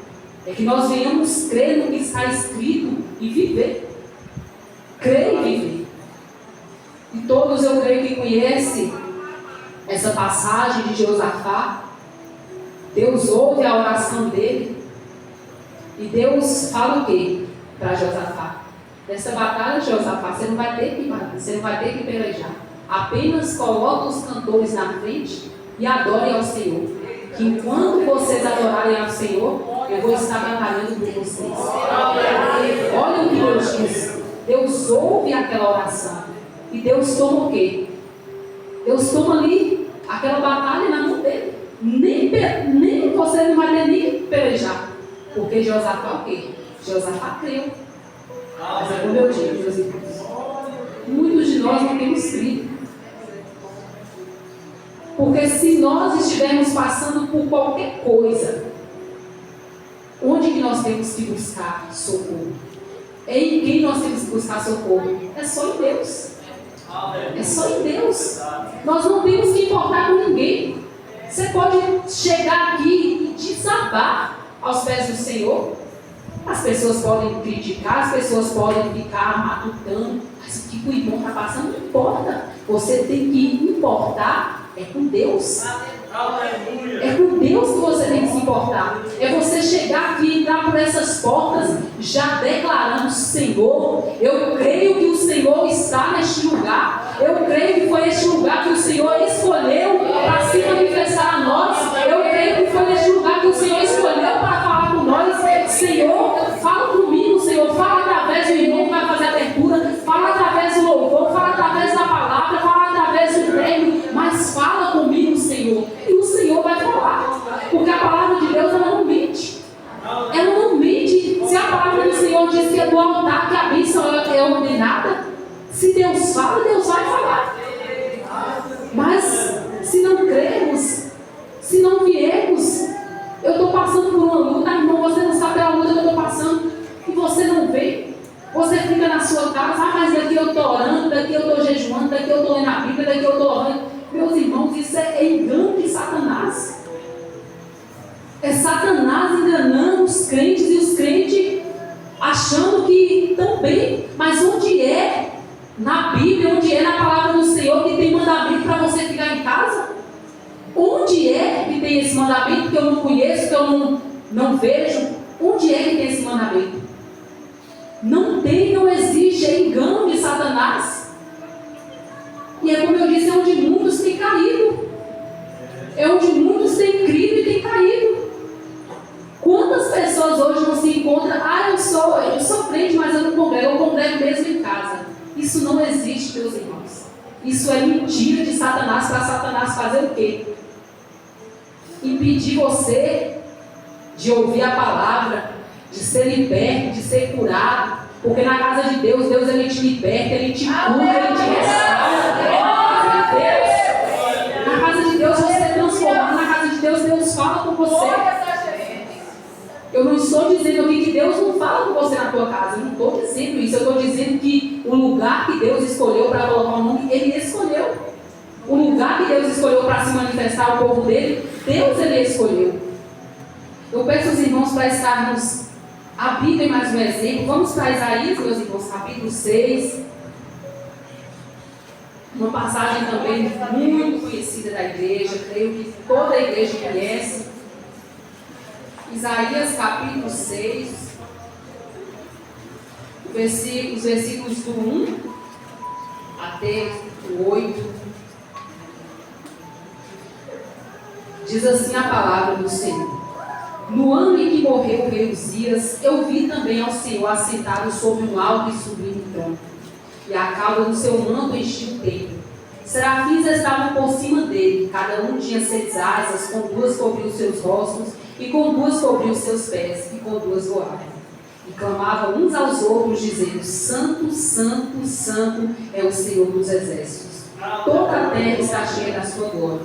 É que nós venhamos crer no que está escrito e viver. Crer e viver. E todos eu creio que conhecem essa passagem de Josafá. Deus ouve a oração dele. E Deus fala o quê para Josafá? Nessa batalha, Josafá, você não vai ter que bater, você não vai ter que pelejar. Apenas coloque os cantores na frente e adorem ao Senhor. Que enquanto vocês adorarem ao Senhor, eu vou estar batalhando por vocês. Olha o que Deus diz. Deus ouve aquela oração. E Deus toma o quê? Deus toma ali aquela batalha na mão dele. Nem você não vai ter nem que pelejar. Porque Josafá o quê? Josafá creu. Mas é como eu digo, meus irmãos. Muitos de nós não temos crido. Porque se nós estivermos passando por qualquer coisa, onde que nós temos que buscar socorro? É em quem nós temos que buscar socorro? É só em Deus. É só em Deus. Nós não temos que importar com ninguém. Você pode chegar aqui e desabar aos pés do Senhor. As pessoas podem criticar, as pessoas podem ficar matutando, mas o que o irmão está passando não importa. Você tem que importar é com Deus. É com Deus que você tem que se importar. É você chegar aqui e entrar por essas portas já declarando: Senhor, eu creio que o Senhor está neste lugar. Eu creio que foi este lugar que o Senhor escolheu para se manifestar a nós. Eu creio que foi neste lugar que o Senhor escolheu para falar com nós. Senhor, fala comigo, Senhor. Fala através do irmão que vai fazer a abertura. Fala através do louvor. Fala através da palavra. Fala através do prêmio. Mas fala comigo, Senhor. E o Senhor vai falar. Porque a palavra de Deus, ela não mente. Ela não mente. Se a palavra do Senhor diz que é do altar que a bênção é ordenada, se Deus fala, Deus vai falar. Mas se não cremos, se não viemos, eu estou passando por uma luta, irmão, você não sabe a luta que eu estou passando, e você não vê. Você fica na sua casa: mas daqui eu estou orando, daqui eu estou jejuando, daqui eu estou lendo a Bíblia, daqui eu estou orando. Meus irmãos, isso é engano de Satanás. É Satanás enganando os crentes, e os crentes achando que estão bem. Mas onde é na Bíblia, onde é na palavra do Senhor que tem mandamento para você ficar em casa? Onde é que tem esse mandamento que eu não conheço, que eu não vejo? Onde é que tem esse mandamento? Não tem, não existe. É engano de Satanás. E é como eu disse, é onde muitos têm caído. É onde muitos têm crido e têm caído. Quantas pessoas hoje não se encontram: eu sou crente, mas eu congrego mesmo em casa. Isso não existe, meus irmãos. Isso é mentira de Satanás, para Satanás fazer o quê? Impedir você de ouvir a palavra, de ser liberto, de ser curado. Porque na casa de Deus, ele te liberta, ele te cura, ele te restaura. Na casa de Deus você é transformado, na casa de Deus, Deus fala com você. Eu não estou dizendo aqui que Deus não fala com você na tua casa, eu não estou dizendo isso. Eu estou dizendo que o lugar que Deus escolheu para colocar o nome, Ele escolheu. O lugar que Deus escolheu para se manifestar ao povo dele, Deus ele escolheu. Eu peço aos irmãos para estarmos abrindo em mais um exemplo. Vamos para Isaías, meus irmãos, capítulo 6. Uma passagem também muito conhecida da igreja, creio que toda a igreja conhece. Isaías capítulo 6, os versículos do 1 até o 8. Diz assim a palavra do Senhor: no ano em que morreu o rei Uzias, eu vi também ao Senhor assentado sobre um alto e sublime trono, e a cauda do seu manto enchia o templo. Serafins estavam por cima dele, cada um tinha 6 asas, com 2 cobriam os seus rostos, e com 2 cobriam os seus pés, e com 2 voavam. E clamavam uns aos outros, dizendo: Santo, Santo, Santo é o Senhor dos exércitos. Toda a terra está cheia da sua glória.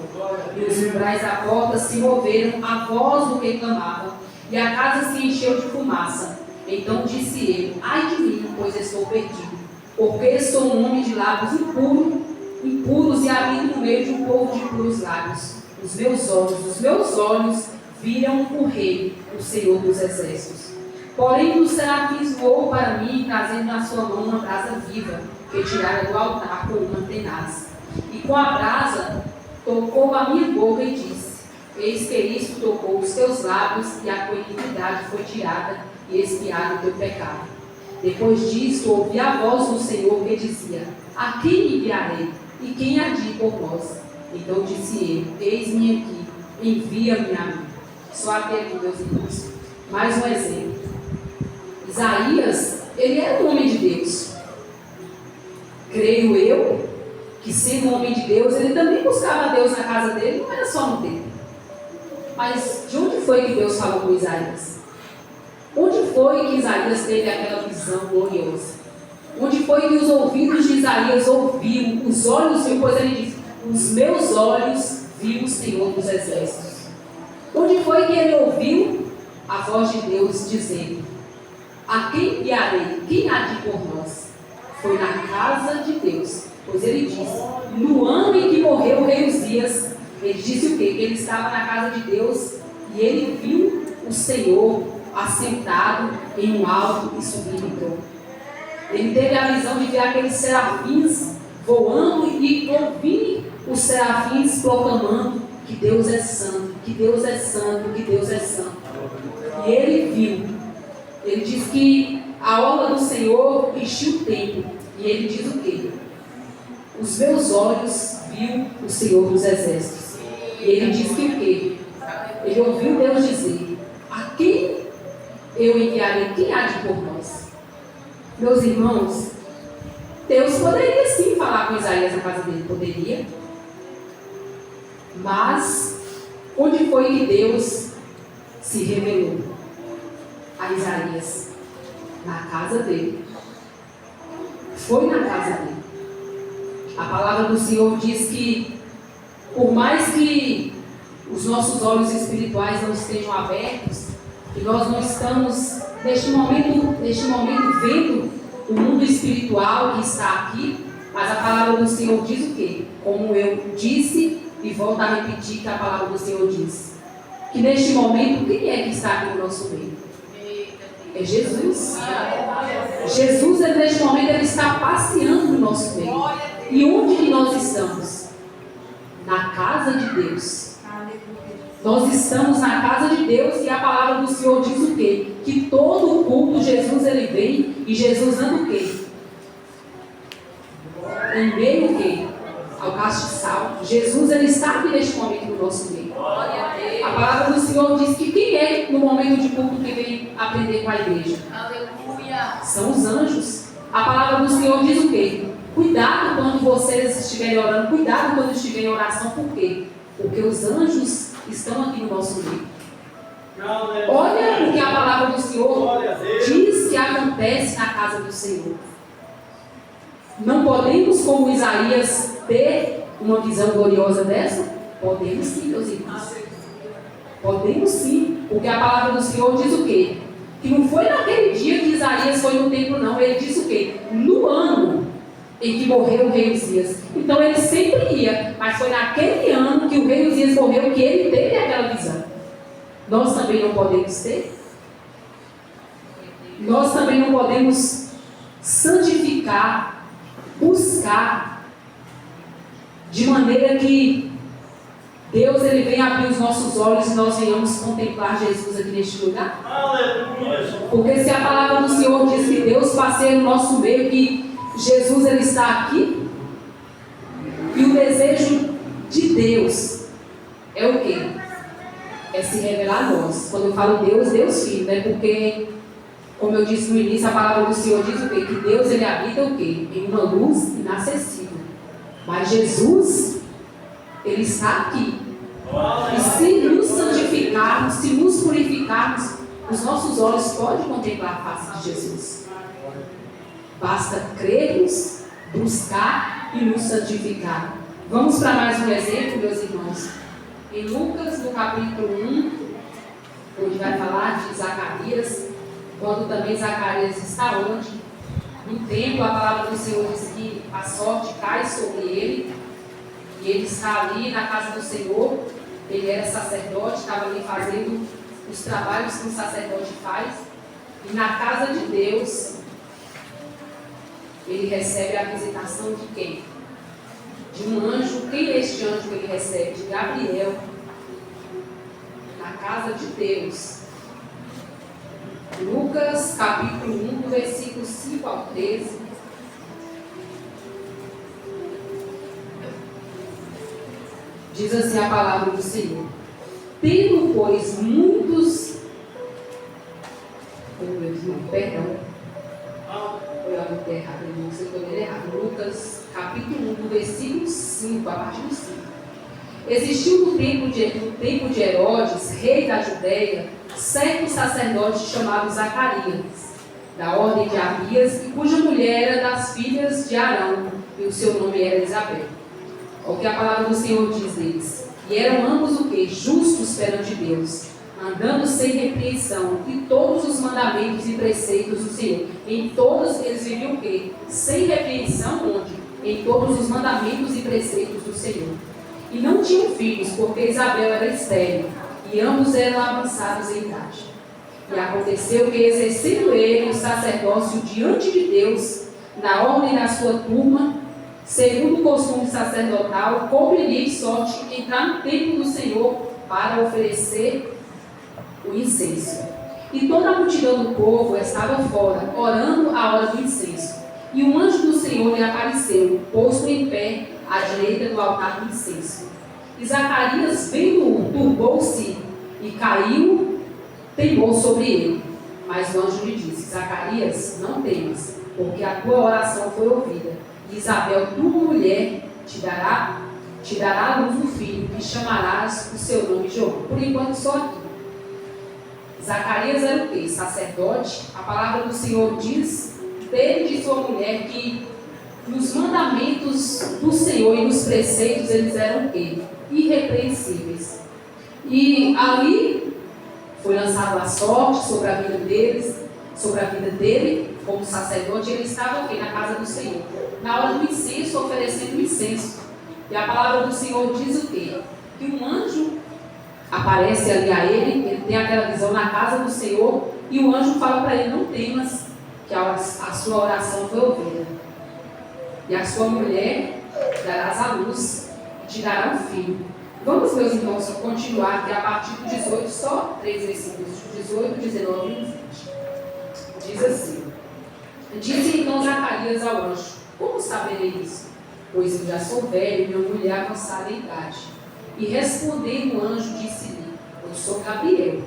E os umbrais da porta se moveram à voz do que clamava, e a casa se encheu de fumaça. Então disse ele: ai de mim, pois estou perdido, porque sou um homem de lábios impuros e habito no meio de um povo de impuros lábios. Os meus olhos viram o Rei, o Senhor dos Exércitos. Porém, um dos serafins voou para mim, trazendo na sua mão uma brasa viva, que tirara do altar com uma tenaz. E com a brasa tocou a minha boca e disse: eis que isto tocou os teus lábios, e a tua iniquidade foi tirada, e expiado o teu pecado. Depois disto, ouvi a voz do Senhor que dizia: a quem enviarei? E quem há de ir por nós? Então disse ele: eis-me aqui, envia-me a mim. Só até aqui, meus irmãos. Mais um exemplo. Isaías, ele era um homem de Deus. Creio eu que, sendo um homem de Deus, ele também buscava Deus na casa dele, não era só no templo. Mas de onde foi que Deus falou com Isaías? Onde foi que Isaías teve aquela visão gloriosa? Onde foi que os ouvidos de Isaías ouviram, os olhos viram, pois ele diz: os meus olhos viram o Senhor dos Exércitos. Onde foi que ele ouviu a voz de Deus dizendo: a quem enviarei? Quem há de ir por nós? Foi na casa de Deus. Pois ele disse, no ano em que morreu o rei Uzias, ele disse o quê? Que ele estava na casa de Deus e ele viu o Senhor assentado em um alto e sublime trono. Ele teve a visão de ver aqueles serafins voando e ouvir os serafins proclamando que Deus é santo, que Deus é santo, que Deus é santo. E ele viu. Ele diz que a obra do Senhor encheu o templo. E ele diz o quê? Os meus olhos viu o Senhor dos Exércitos. E ele diz que o quê? Ele ouviu Deus dizer: a quem eu enviarei? Quem há de por nós? Meus irmãos, Deus poderia sim falar com Isaías na casa dele, poderia. Mas onde foi que Deus se revelou a Isaías? Na casa dele. Foi na casa dele. A palavra do Senhor diz que, por mais que os nossos olhos espirituais não estejam abertos, que nós não estamos neste momento vendo o mundo espiritual que está aqui, mas a palavra do Senhor diz o quê? Como eu disse e volto a repetir que a palavra do Senhor diz, que neste momento, quem é que está aqui no nosso meio? É Jesus. Jesus, neste momento, ele está passeando no nosso meio. E onde que nós estamos? Na casa de Deus. Nós estamos na casa de Deus e a palavra do Senhor diz o quê? Que todo o culto Jesus ele vem e Jesus anda o quê? Em meio o quê? Ao castiçal. Jesus ele está aqui neste momento no nosso meio. A palavra do Senhor diz que quem é no momento de culto que vem aprender com a igreja? Aleluia. São os anjos. A palavra do Senhor diz o quê? Cuidado quando vocês estiverem orando, cuidado quando estiverem em oração, por quê? Porque os anjos estão aqui no nosso meio. Olha o que a palavra do Senhor diz que acontece na casa do Senhor. Não podemos, como Isaías, ter uma visão gloriosa dessa? Podemos sim, meus irmãos. Podemos sim, porque a palavra do Senhor diz o quê? Que não foi naquele dia que Isaías foi no templo, não. Ele disse o quê? No ano em que morreu o rei Uzias. Então ele sempre ia, mas foi naquele ano que o rei Uzias morreu que ele teve aquela visão. Nós também não podemos ter. Nós também não podemos santificar, buscar, de maneira que Deus ele venha abrir os nossos olhos e nós venhamos contemplar Jesus aqui neste lugar. Aleluia. Porque se a palavra do Senhor diz que Deus passeia no nosso meio, que Jesus ele está aqui, e o desejo de Deus é o quê? É se revelar a nós. Quando eu falo Deus, Deus Filho, né? Porque, como eu disse no início, a palavra do Senhor diz o quê? Que Deus ele habita o quê? Em uma luz inacessível. Mas Jesus, ele está aqui. E se nos santificarmos, se nos purificarmos, os nossos olhos podem contemplar a face de Jesus. Basta crermos, buscar e nos santificar. Vamos para mais um exemplo, meus irmãos. Em Lucas, no capítulo 1, onde vai falar de Zacarias, quando também Zacarias está onde? No templo, a palavra do Senhor diz que a sorte cai sobre ele, e ele está ali na casa do Senhor. Ele era sacerdote, estava ali fazendo os trabalhos que um sacerdote faz, e na casa de Deus, ele recebe a visitação de quem? De um anjo. Quem é este anjo que ele recebe? De Gabriel. Na casa de Deus. Lucas, capítulo 1, do versículo 5 ao 13. Diz assim a palavra do Senhor. Tendo, pois, muitos... Oh, meu irmão, perdão. Foi a luta errada, irmão. Você estou lendo errado. Lucas, capítulo 1, do versículo 5, a partir do 5. Existiu no tempo de Herodes, rei da Judéia, certo sacerdote chamado Zacarias, da ordem de Abias, e cuja mulher era das filhas de Arão, e o seu nome era Isabel. O que a palavra do Senhor diz deles. E eram ambos o quê? Justos perante Deus, andando sem repreensão, e todos os mandamentos e preceitos do Senhor. Em todos eles viviam o quê? Sem repreensão, onde? Em todos os mandamentos e preceitos do Senhor. E não tinham filhos, porque Isabel era estéril, e ambos eram avançados em idade. E aconteceu que, exercendo ele o sacerdócio diante de Deus, na ordem da sua turma, segundo o costume sacerdotal, coube-lhe sorte entrar no templo do Senhor para oferecer o incenso. E toda a multidão do povo estava fora, orando a hora do incenso. E um anjo do Senhor lhe apareceu, posto em pé à direita do altar do incenso. E Zacarias, vendo-o, turbou-se e caiu, teimou sobre ele. Mas o anjo lhe disse: Zacarias, não temas, porque a tua oração foi ouvida. E Isabel, tua mulher, te dará à luz um filho, e chamarás o seu nome João. Por enquanto, só aqui. Zacarias era o quê? Sacerdote. A palavra do Senhor diz dele e de sua mulher que nos mandamentos do Senhor e nos preceitos eles eram o quê? Irrepreensíveis. E ali foi lançada a sorte sobre a vida deles, sobre a vida dele, como sacerdote. Ele estava aqui na casa do Senhor, na hora do incenso, oferecendo incenso. E a palavra do Senhor diz o quê? Que um anjo aparece ali a ele tem aquela visão na casa do Senhor, e o anjo fala para ele: não temas, que a sua oração foi ouvida. E a sua mulher darás à luz e te dará um filho. Vamos, meus irmãos, continuar aqui a partir do 18, só 3 versículos, 18, 19 e 20. Diz assim: disse então Zacarias ao anjo: como saberei isso? Pois eu já sou velho e minha mulher avançada em idade. E respondendo o anjo, disse-lhe: eu sou Gabriel,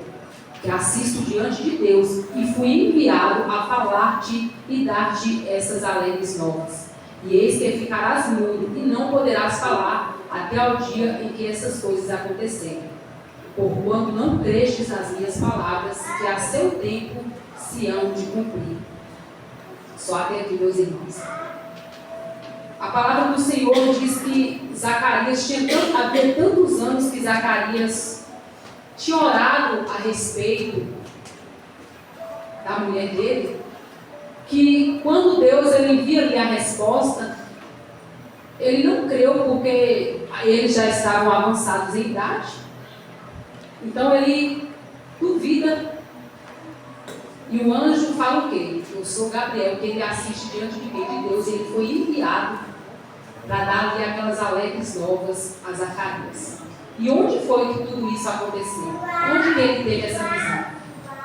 que assisto diante de Deus, e fui enviado a falar-te e dar-te essas alegres novas. E eis que ficarás mudo, e não poderás falar até ao dia em que essas coisas acontecerem. Porquanto não crestes nas minhas palavras, que a seu tempo se hão de cumprir. Só até aqui, meus irmãos. A palavra do Senhor diz que Zacarias havia tantos anos que Zacarias tinha orado a respeito da mulher dele, que quando Deus ele envia ali a resposta, ele não creu, porque eles já estavam avançados em idade. Então ele duvida, e o anjo fala o quê? Eu sou Gabriel, que ele assiste diante de quem? De Deus. Ele foi enviado para dar ali aquelas alegres novas a Zacarias. E onde foi que tudo isso aconteceu? Onde que ele teve essa visão?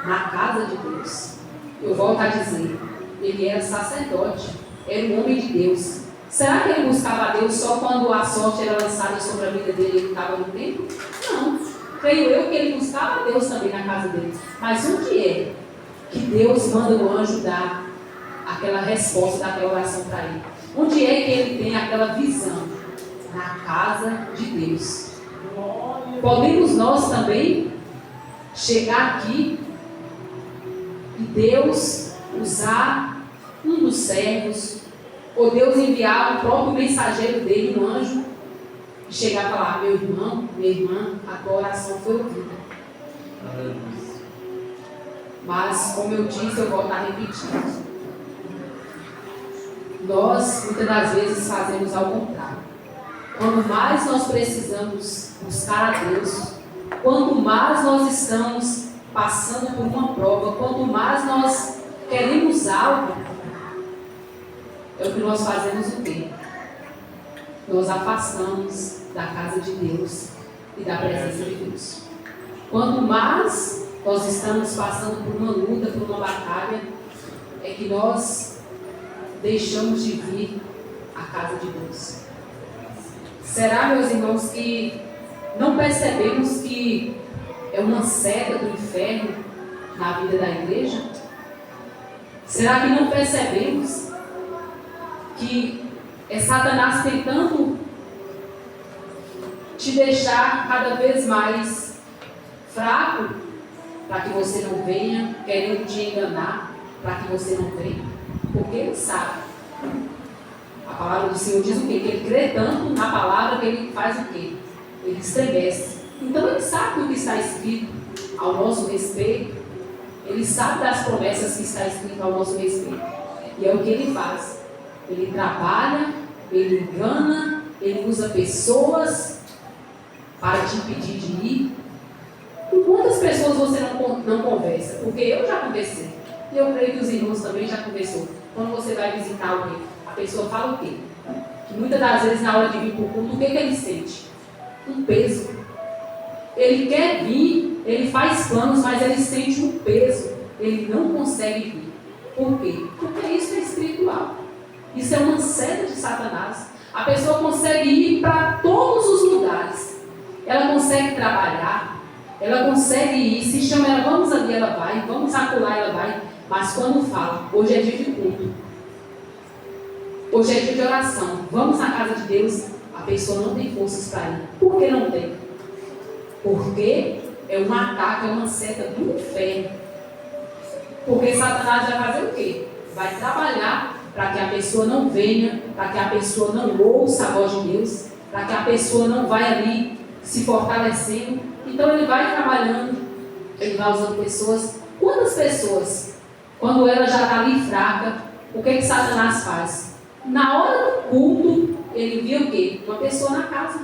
Na casa de Deus. Eu volto a dizer, ele era sacerdote, era um homem de Deus. Será que ele buscava a Deus só quando a sorte era lançada sobre a vida dele e ele estava no templo? Não. Creio eu que ele buscava a Deus também na casa dele. Mas onde é que Deus manda o anjo dar aquela resposta daquela oração para ele? Onde é que ele tem aquela visão? Na casa de Deus. Podemos nós também chegar aqui e Deus usar um dos servos, ou Deus enviar o próprio mensageiro dele, um anjo, e chegar e falar: meu irmão, minha irmã, a tua oração foi ouvida. Mas, como eu disse, eu volto a repetir. nós muitas das vezes fazemos ao contrário. Quanto mais nós precisamos buscar a Deus, quanto mais nós estamos passando por uma prova, quanto mais nós queremos algo, é o que nós fazemos o quê? Nós afastamos da casa de Deus e da presença de Deus. Quanto mais nós estamos passando por uma luta, por uma batalha, é que nós deixamos de vir à casa de Deus. Será, meus irmãos, que não percebemos que é uma seta do inferno na vida da igreja? Será que não percebemos que é Satanás tentando te deixar cada vez mais fraco, para que você não venha, querendo te enganar, para que você não venha? Porque ele sabe. A palavra do Senhor diz o quê? Que ele crê tanto na palavra que ele faz o quê? Ele estremece. Então ele sabe o que está escrito ao nosso respeito. Ele sabe das promessas que está escrito ao nosso respeito. E é o que ele faz. Ele trabalha, ele engana, ele usa pessoas para te impedir de ir. Com quantas pessoas você não conversa? Porque eu já conversei. E eu creio que os irmãos também já conversou. Quando você vai visitar alguém, a pessoa fala o quê? Que muitas das vezes na hora de vir para o culto, o que ele sente? Um peso. Ele quer vir, ele faz planos, mas ele sente um peso. Ele não consegue vir. Por quê? Porque isso é espiritual. Isso é uma seta de Satanás. A pessoa consegue ir para todos os lugares. Ela consegue trabalhar. Ela consegue ir. Se chama ela, vamos ali, ela vai. Vamos acolá, ela vai. Mas quando fala, hoje é dia de culto. Hoje é dia de oração. Vamos na casa de Deus. A pessoa não tem forças para ir. Por que não tem? Porque é um ataque, é uma seta do inferno. Porque Satanás vai fazer o quê? Vai trabalhar para que a pessoa não venha, para que a pessoa não ouça a voz de Deus, para que a pessoa não vai ali se fortalecendo. Então ele vai trabalhando, ele vai usando pessoas. Quantas pessoas, quando ela já está ali fraca, o que Satanás faz? Na hora do culto, ele via o quê? Uma pessoa na casa.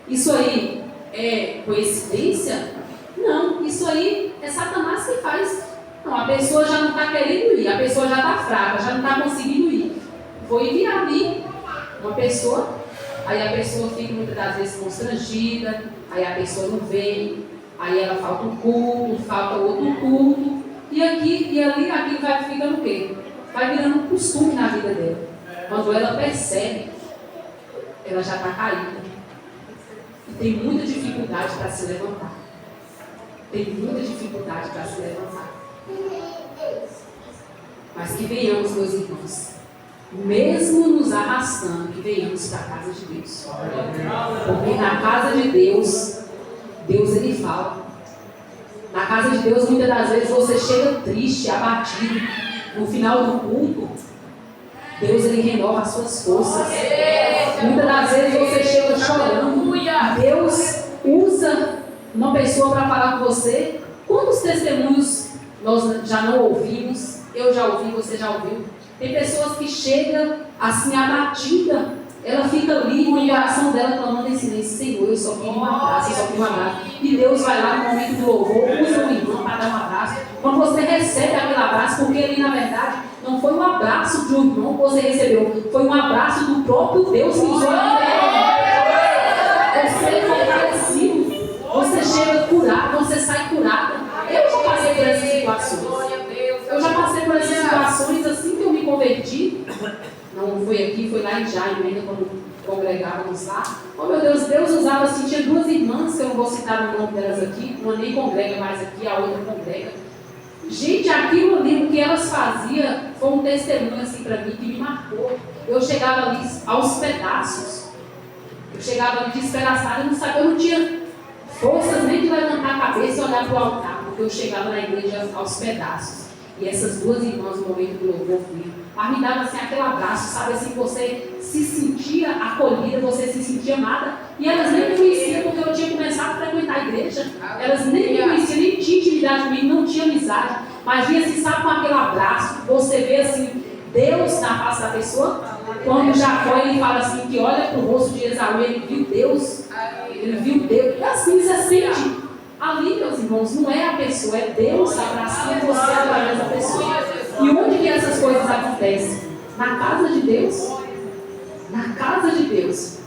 Isso aí é coincidência? Não, isso aí é Satanás que faz. Não, a pessoa já não está querendo ir, a pessoa já está fraca, já não está conseguindo ir. Vou enviar ali uma pessoa, aí a pessoa fica muitas das vezes constrangida, aí a pessoa não vem, aí ela falta um culto, falta outro culto, e aqui e ali aquilo vai ficando o quê? Vai virando um costume na vida dela. Quando ela percebe, ela já está caída. E tem muita dificuldade para se levantar. Tem muita dificuldade para se levantar. Mas que venhamos, meus irmãos, mesmo nos arrastando, que venhamos para a casa de Deus. Porque na casa de Deus, Deus ele fala. Na casa de Deus, muitas das vezes você chega triste, abatido. No final do culto, Deus ele renova as suas forças. Muitas das vezes você chega chorando. Deus usa uma pessoa para falar com você. Quantos testemunhos nós já não ouvimos? Eu já ouvi, você já ouviu. Tem pessoas que chegam assim abatida. Ela fica ali com o coração dela clamando em silêncio: Senhor, eu só queria um abraço, eu só queria um abraço. E Deus vai lá no momento do louvor, usa o irmão para dar um abraço. Quando você recebe aquele abraço, porque ali na verdade não foi um abraço de um irmão que você recebeu, foi um abraço do próprio Deus que usou a vida. Você foi fortalecido, você chega curado, você sai curada. Eu já passei por essas situações. Eu já passei por essas situações assim que eu me converti. Não foi aqui, foi lá em Jaime, ainda quando congregávamos lá. Oh meu Deus, Deus usava assim, tinha duas irmãs, que eu não vou citar o nome delas aqui, uma nem congrega mais aqui, a outra congrega. Gente, aquilo ali, o que elas faziam, foi um testemunho assim para mim que me marcou. Eu chegava ali aos pedaços. Eu chegava ali despedaçada, eu não tinha forças nem de levantar a cabeça e olhar para o altar, porque eu chegava na igreja aos pedaços. E essas duas irmãs, no momento do louvor, mas me dava assim aquele abraço, sabe assim, você se sentia acolhida, você se sentia amada. E elas nem me conheciam, porque eu tinha começado a frequentar a igreja. Elas nem me conheciam, nem tinham intimidade comigo, não tinha amizade. Mas vinha assim, sabe, com aquele abraço, você vê assim, Deus na face da pessoa? Quando Jacó ele fala assim, que olha para o rosto de Esaú, ele viu Deus. Ele viu Deus. E assim você sente. Ali, meus irmãos, não é a pessoa, é Deus abraçando você através da pessoa. E onde que essas coisas acontecem? Na casa de Deus. Na casa de Deus.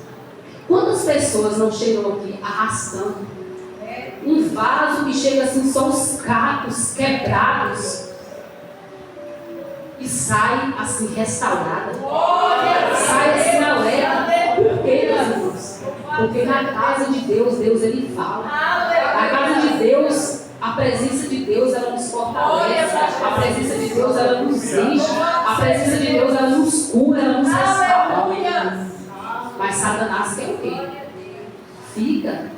Quantas pessoas não chegam aqui arrastando um vaso que chega assim, só os cacos quebrados, e sai assim restaurada, sai assim alerta. Por quê, meus irmãos? Porque na casa de Deus, Deus ele fala. Na casa de Deus, a presença de Deus ela nos fortalece, a presença de Deus ela nos enche, a presença de Deus ela nos cura, ela nos restaura. Mas Satanás quer o quê? Fica.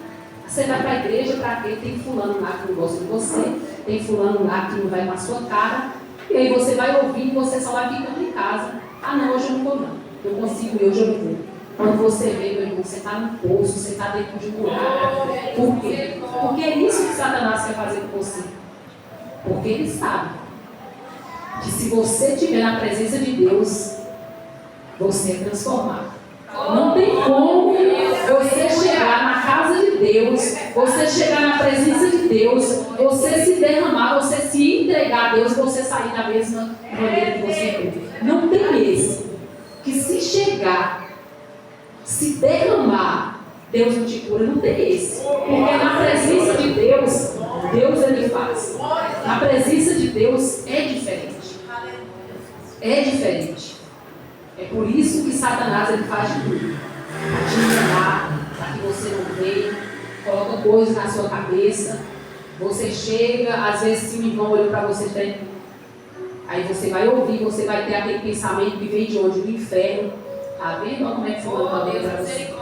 Você vai para a igreja para quê? Tem fulano lá que não gosta de você, tem fulano lá que não vai com a sua cara, e aí você vai ouvir e você só vai ficando em casa. Ah não, hoje eu não vou não, eu consigo ir, hoje eu não vou. Quando você vê, meu irmão, você está no poço, você está dentro de um buraco. Por quê? Porque é isso que Satanás quer fazer com você. Porque ele sabe que se você estiver na presença de Deus, você é transformado. Não tem como você chegar na casa de Deus, você chegar na presença de Deus, você se derramar, você se entregar a Deus, você sair da mesma maneira que você entrou. Não tem esse. Que se chegar, se derramar, Deus não te cura. Não tem esse. Porque na presença de Deus, Deus ele faz. Na presença de Deus é diferente. É diferente. É por isso que Satanás ele faz de tudo. Para te enganar, para que você não veja, coloca coisas na sua cabeça. Você chega, às vezes se o irmão olhou para você, tem... aí você vai ouvir, você vai ter aquele pensamento que vem de onde? Do inferno. Tá vendo? Olha como é que foi para você.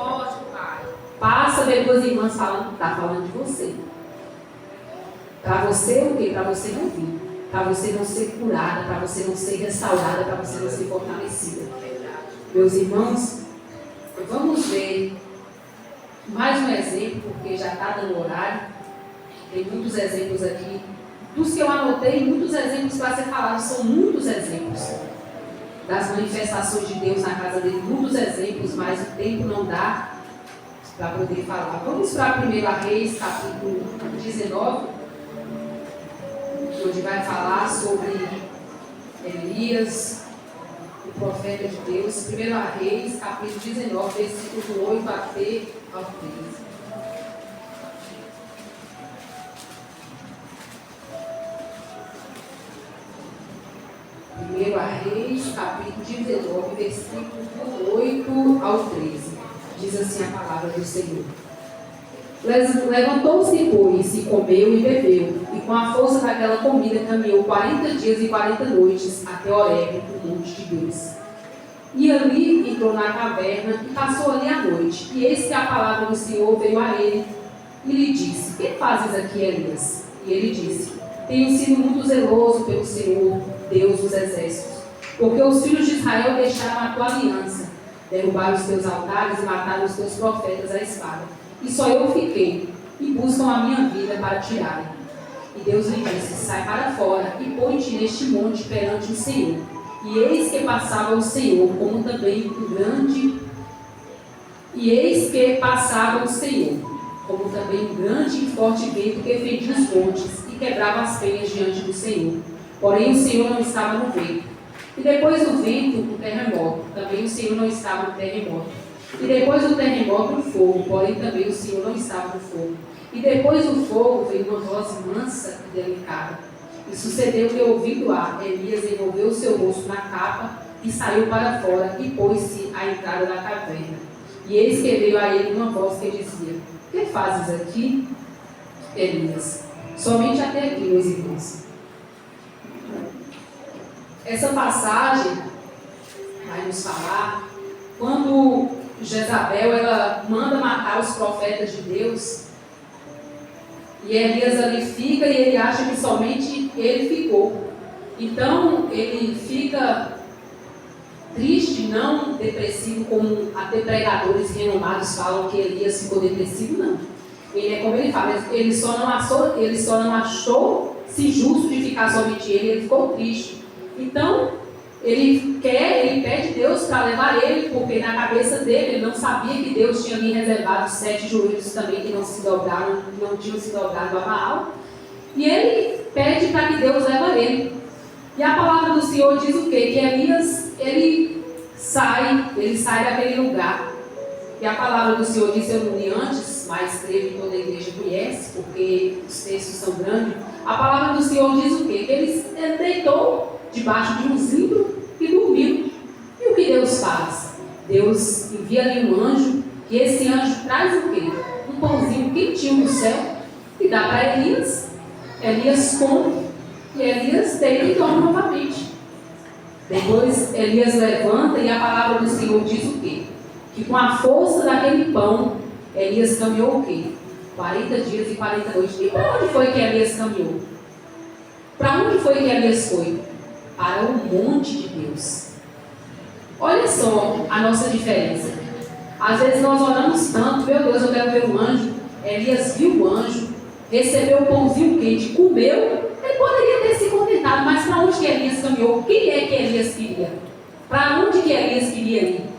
Passa ver duas irmãs falando, tá falando de você. Para você o quê? Para você não vir. Para você não ser curada, para você não ser restaurada, para você não ser fortalecida. Meus irmãos, vamos ver mais um exemplo, porque já está dando horário. Tem muitos exemplos aqui. Dos que eu anotei, muitos exemplos para ser falados, são muitos exemplos das manifestações de Deus na casa dele, muitos exemplos, mas o tempo não dá para poder falar. Vamos para 1 Reis, capítulo 19, onde vai falar sobre Elias, o profeta de Deus. 1 Reis, capítulo 19, versículo 8 até ao 13. Reis, capítulo 19, versículo 8 ao 13. Diz assim a palavra do Senhor. Levantou-se, pois, e comeu e bebeu, e com a força daquela comida caminhou 40 dias e 40 noites até Horebe, o monte de Deus. E ali entrou na caverna e passou ali a noite. E eis que a palavra do Senhor veio a ele e lhe disse: que fazes aqui, Elias? E ele disse: tenho sido muito zeloso pelo Senhor, Deus dos exércitos, porque os filhos de Israel deixaram a tua aliança, derrubaram os teus altares e mataram os teus profetas à espada. E só eu fiquei, e buscam a minha vida para tirarem. E Deus lhe disse: sai para fora e põe-te neste monte perante o Senhor. E eis que passava o Senhor, como também um grande... E eis que passava o Senhor, como também um grande e forte vento que fendia os montes e quebrava as penhas diante do Senhor. Porém o Senhor não estava no vento. E depois do vento, um terremoto. Também o Senhor não estava no terremoto. E depois do terremoto, um fogo. Porém também o Senhor não estava no fogo. E depois do fogo veio uma voz mansa e delicada. E sucedeu que, ouvindo Elias envolveu o seu rosto na capa e saiu para fora e pôs-se à entrada da caverna. E eis que veio a ele uma voz que dizia: que fazes aqui, Elias? Somente até aqui, meus irmãos. Essa passagem vai nos falar quando Jezabel ela manda matar os profetas de Deus, e Elias ali fica e ele acha que somente ele ficou. Então ele fica triste, não depressivo, como até pregadores renomados falam que Elias ficou depressivo, não. Ele é como ele fala, ele só não achou-se justo de ficar somente ele ficou triste. Então, ele pede Deus para levar ele, porque na cabeça dele ele não sabia que Deus tinha ali reservado 7 joelhos também que não se dobraram, não tinham se dobrado a Baal. E ele pede para que Deus leve ele. E a palavra do Senhor diz o quê? Que Elias, ele sai daquele lugar. E a palavra do Senhor diz, eu não li antes, mas creio que toda a igreja conhece, porque os textos são grandes. A palavra do Senhor diz o quê? Que ele deitou debaixo de um zimbro e dormiu. E o que Deus faz? Deus envia ali um anjo, e esse anjo traz o quê? Um pãozinho quentinho do céu, e dá para Elias. Elias come, e Elias deita e dorme novamente. Depois Elias levanta, e a palavra do Senhor diz o quê? Que com a força daquele pão, Elias caminhou o quê? 40 dias e 40 noites. E para onde foi que Elias caminhou? Para onde foi que Elias foi? Para o monte de Deus. Olha só a nossa diferença. Às vezes nós oramos tanto, meu Deus, eu quero ver um anjo. Elias viu o anjo, recebeu o pãozinho quente, comeu. Ele poderia ter se contentado, mas para onde que Elias caminhou? Quem é que Elias queria? Para onde que Elias queria ir?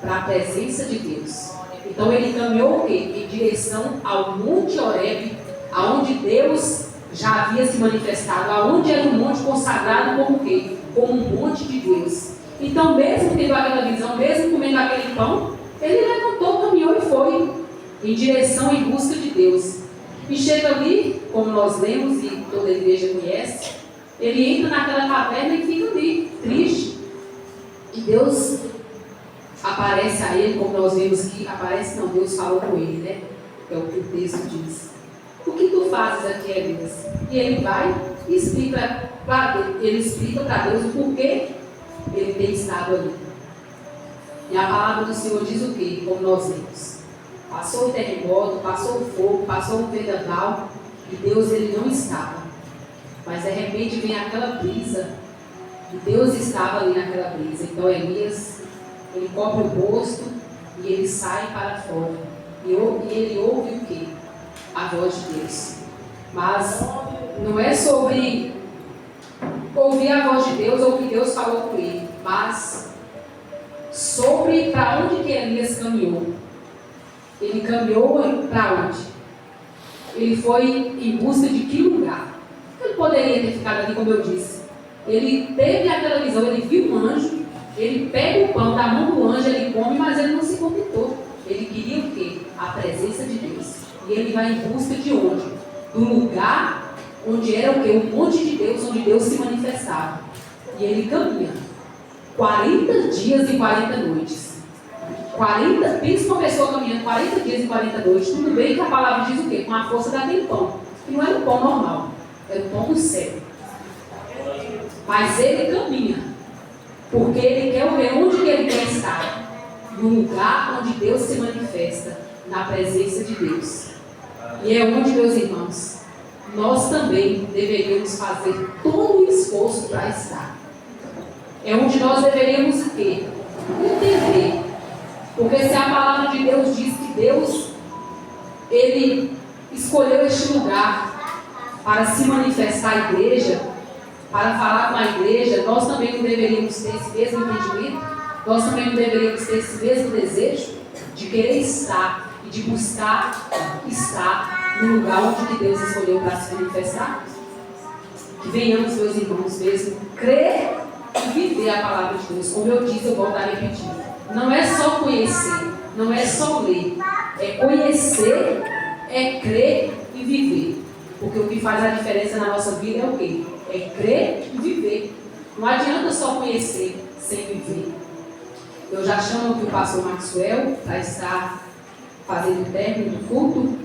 Para a presença de Deus. Então ele caminhou o quê? Em direção ao Monte Horebe, aonde Deus já havia se manifestado, aonde era um monte consagrado como o quê? Como um monte de Deus. Então, mesmo tendo aquela visão, mesmo comendo aquele pão, ele levantou, caminhou e foi em direção, em busca de Deus. E chega ali, como nós lemos e toda a igreja conhece, ele entra naquela caverna e fica ali, triste. E Deus aparece a ele, como nós vemos que aparece, não, Deus falou com ele, né? É o que o texto diz. O que tu fazes aqui, Elias? E ele vai e explica para Deus o porquê ele tem estado ali. E a palavra do Senhor diz o quê? Como nós vemos. Passou o terremoto, passou o fogo, passou o vendaval, e Deus ele não estava. Mas de repente vem aquela brisa, e Deus estava ali naquela brisa. Então Elias, ele cobre o rosto e ele sai para fora. E ele ouve o quê? A voz de Deus. Mas não é sobre ouvir a voz de Deus ou o que Deus falou com ele, mas sobre para onde que Elias caminhou. Ele caminhou para onde? Ele foi em busca de que lugar? Ele poderia ter ficado ali, como eu disse. Ele teve aquela visão, ele viu um anjo, ele pega o pão da mão do anjo, ele come, mas ele não se contentou. Ele queria o quê? A presença de Deus. E ele vai em busca de onde? Do lugar onde era o quê? O monte de Deus, onde Deus se manifestava. E ele caminha 40 dias e 40 noites. Pensa uma pessoa caminhando 40 dias e 40 noites. Tudo bem que a palavra diz o quê? Com a força daquele pão. Que não era um pão normal, era o pão do céu. Mas ele caminha, porque ele quer ver onde ele quer estar. No lugar onde Deus se manifesta, na presença de Deus. E é onde, meus irmãos, nós também deveríamos fazer todo o esforço para estar. É onde nós deveríamos o quê? Entender. Porque se a palavra de Deus diz que Deus, ele escolheu este lugar para se manifestar à igreja, para falar com a igreja, nós também não deveríamos ter esse mesmo entendimento? Nós também não deveríamos ter esse mesmo desejo de querer estar e de buscar estar no lugar onde que Deus escolheu para se manifestar? Que venhamos, meus irmãos, mesmo crer e viver a palavra de Deus. Como eu disse, eu volto a repetir. Não é só conhecer, não é só ler. É conhecer, é crer e viver. Porque o que faz a diferença na nossa vida é o quê? É crer e viver. Não adianta só conhecer sem viver. Eu já chamo aqui o pastor Maxwell para estar fazendo o término do culto.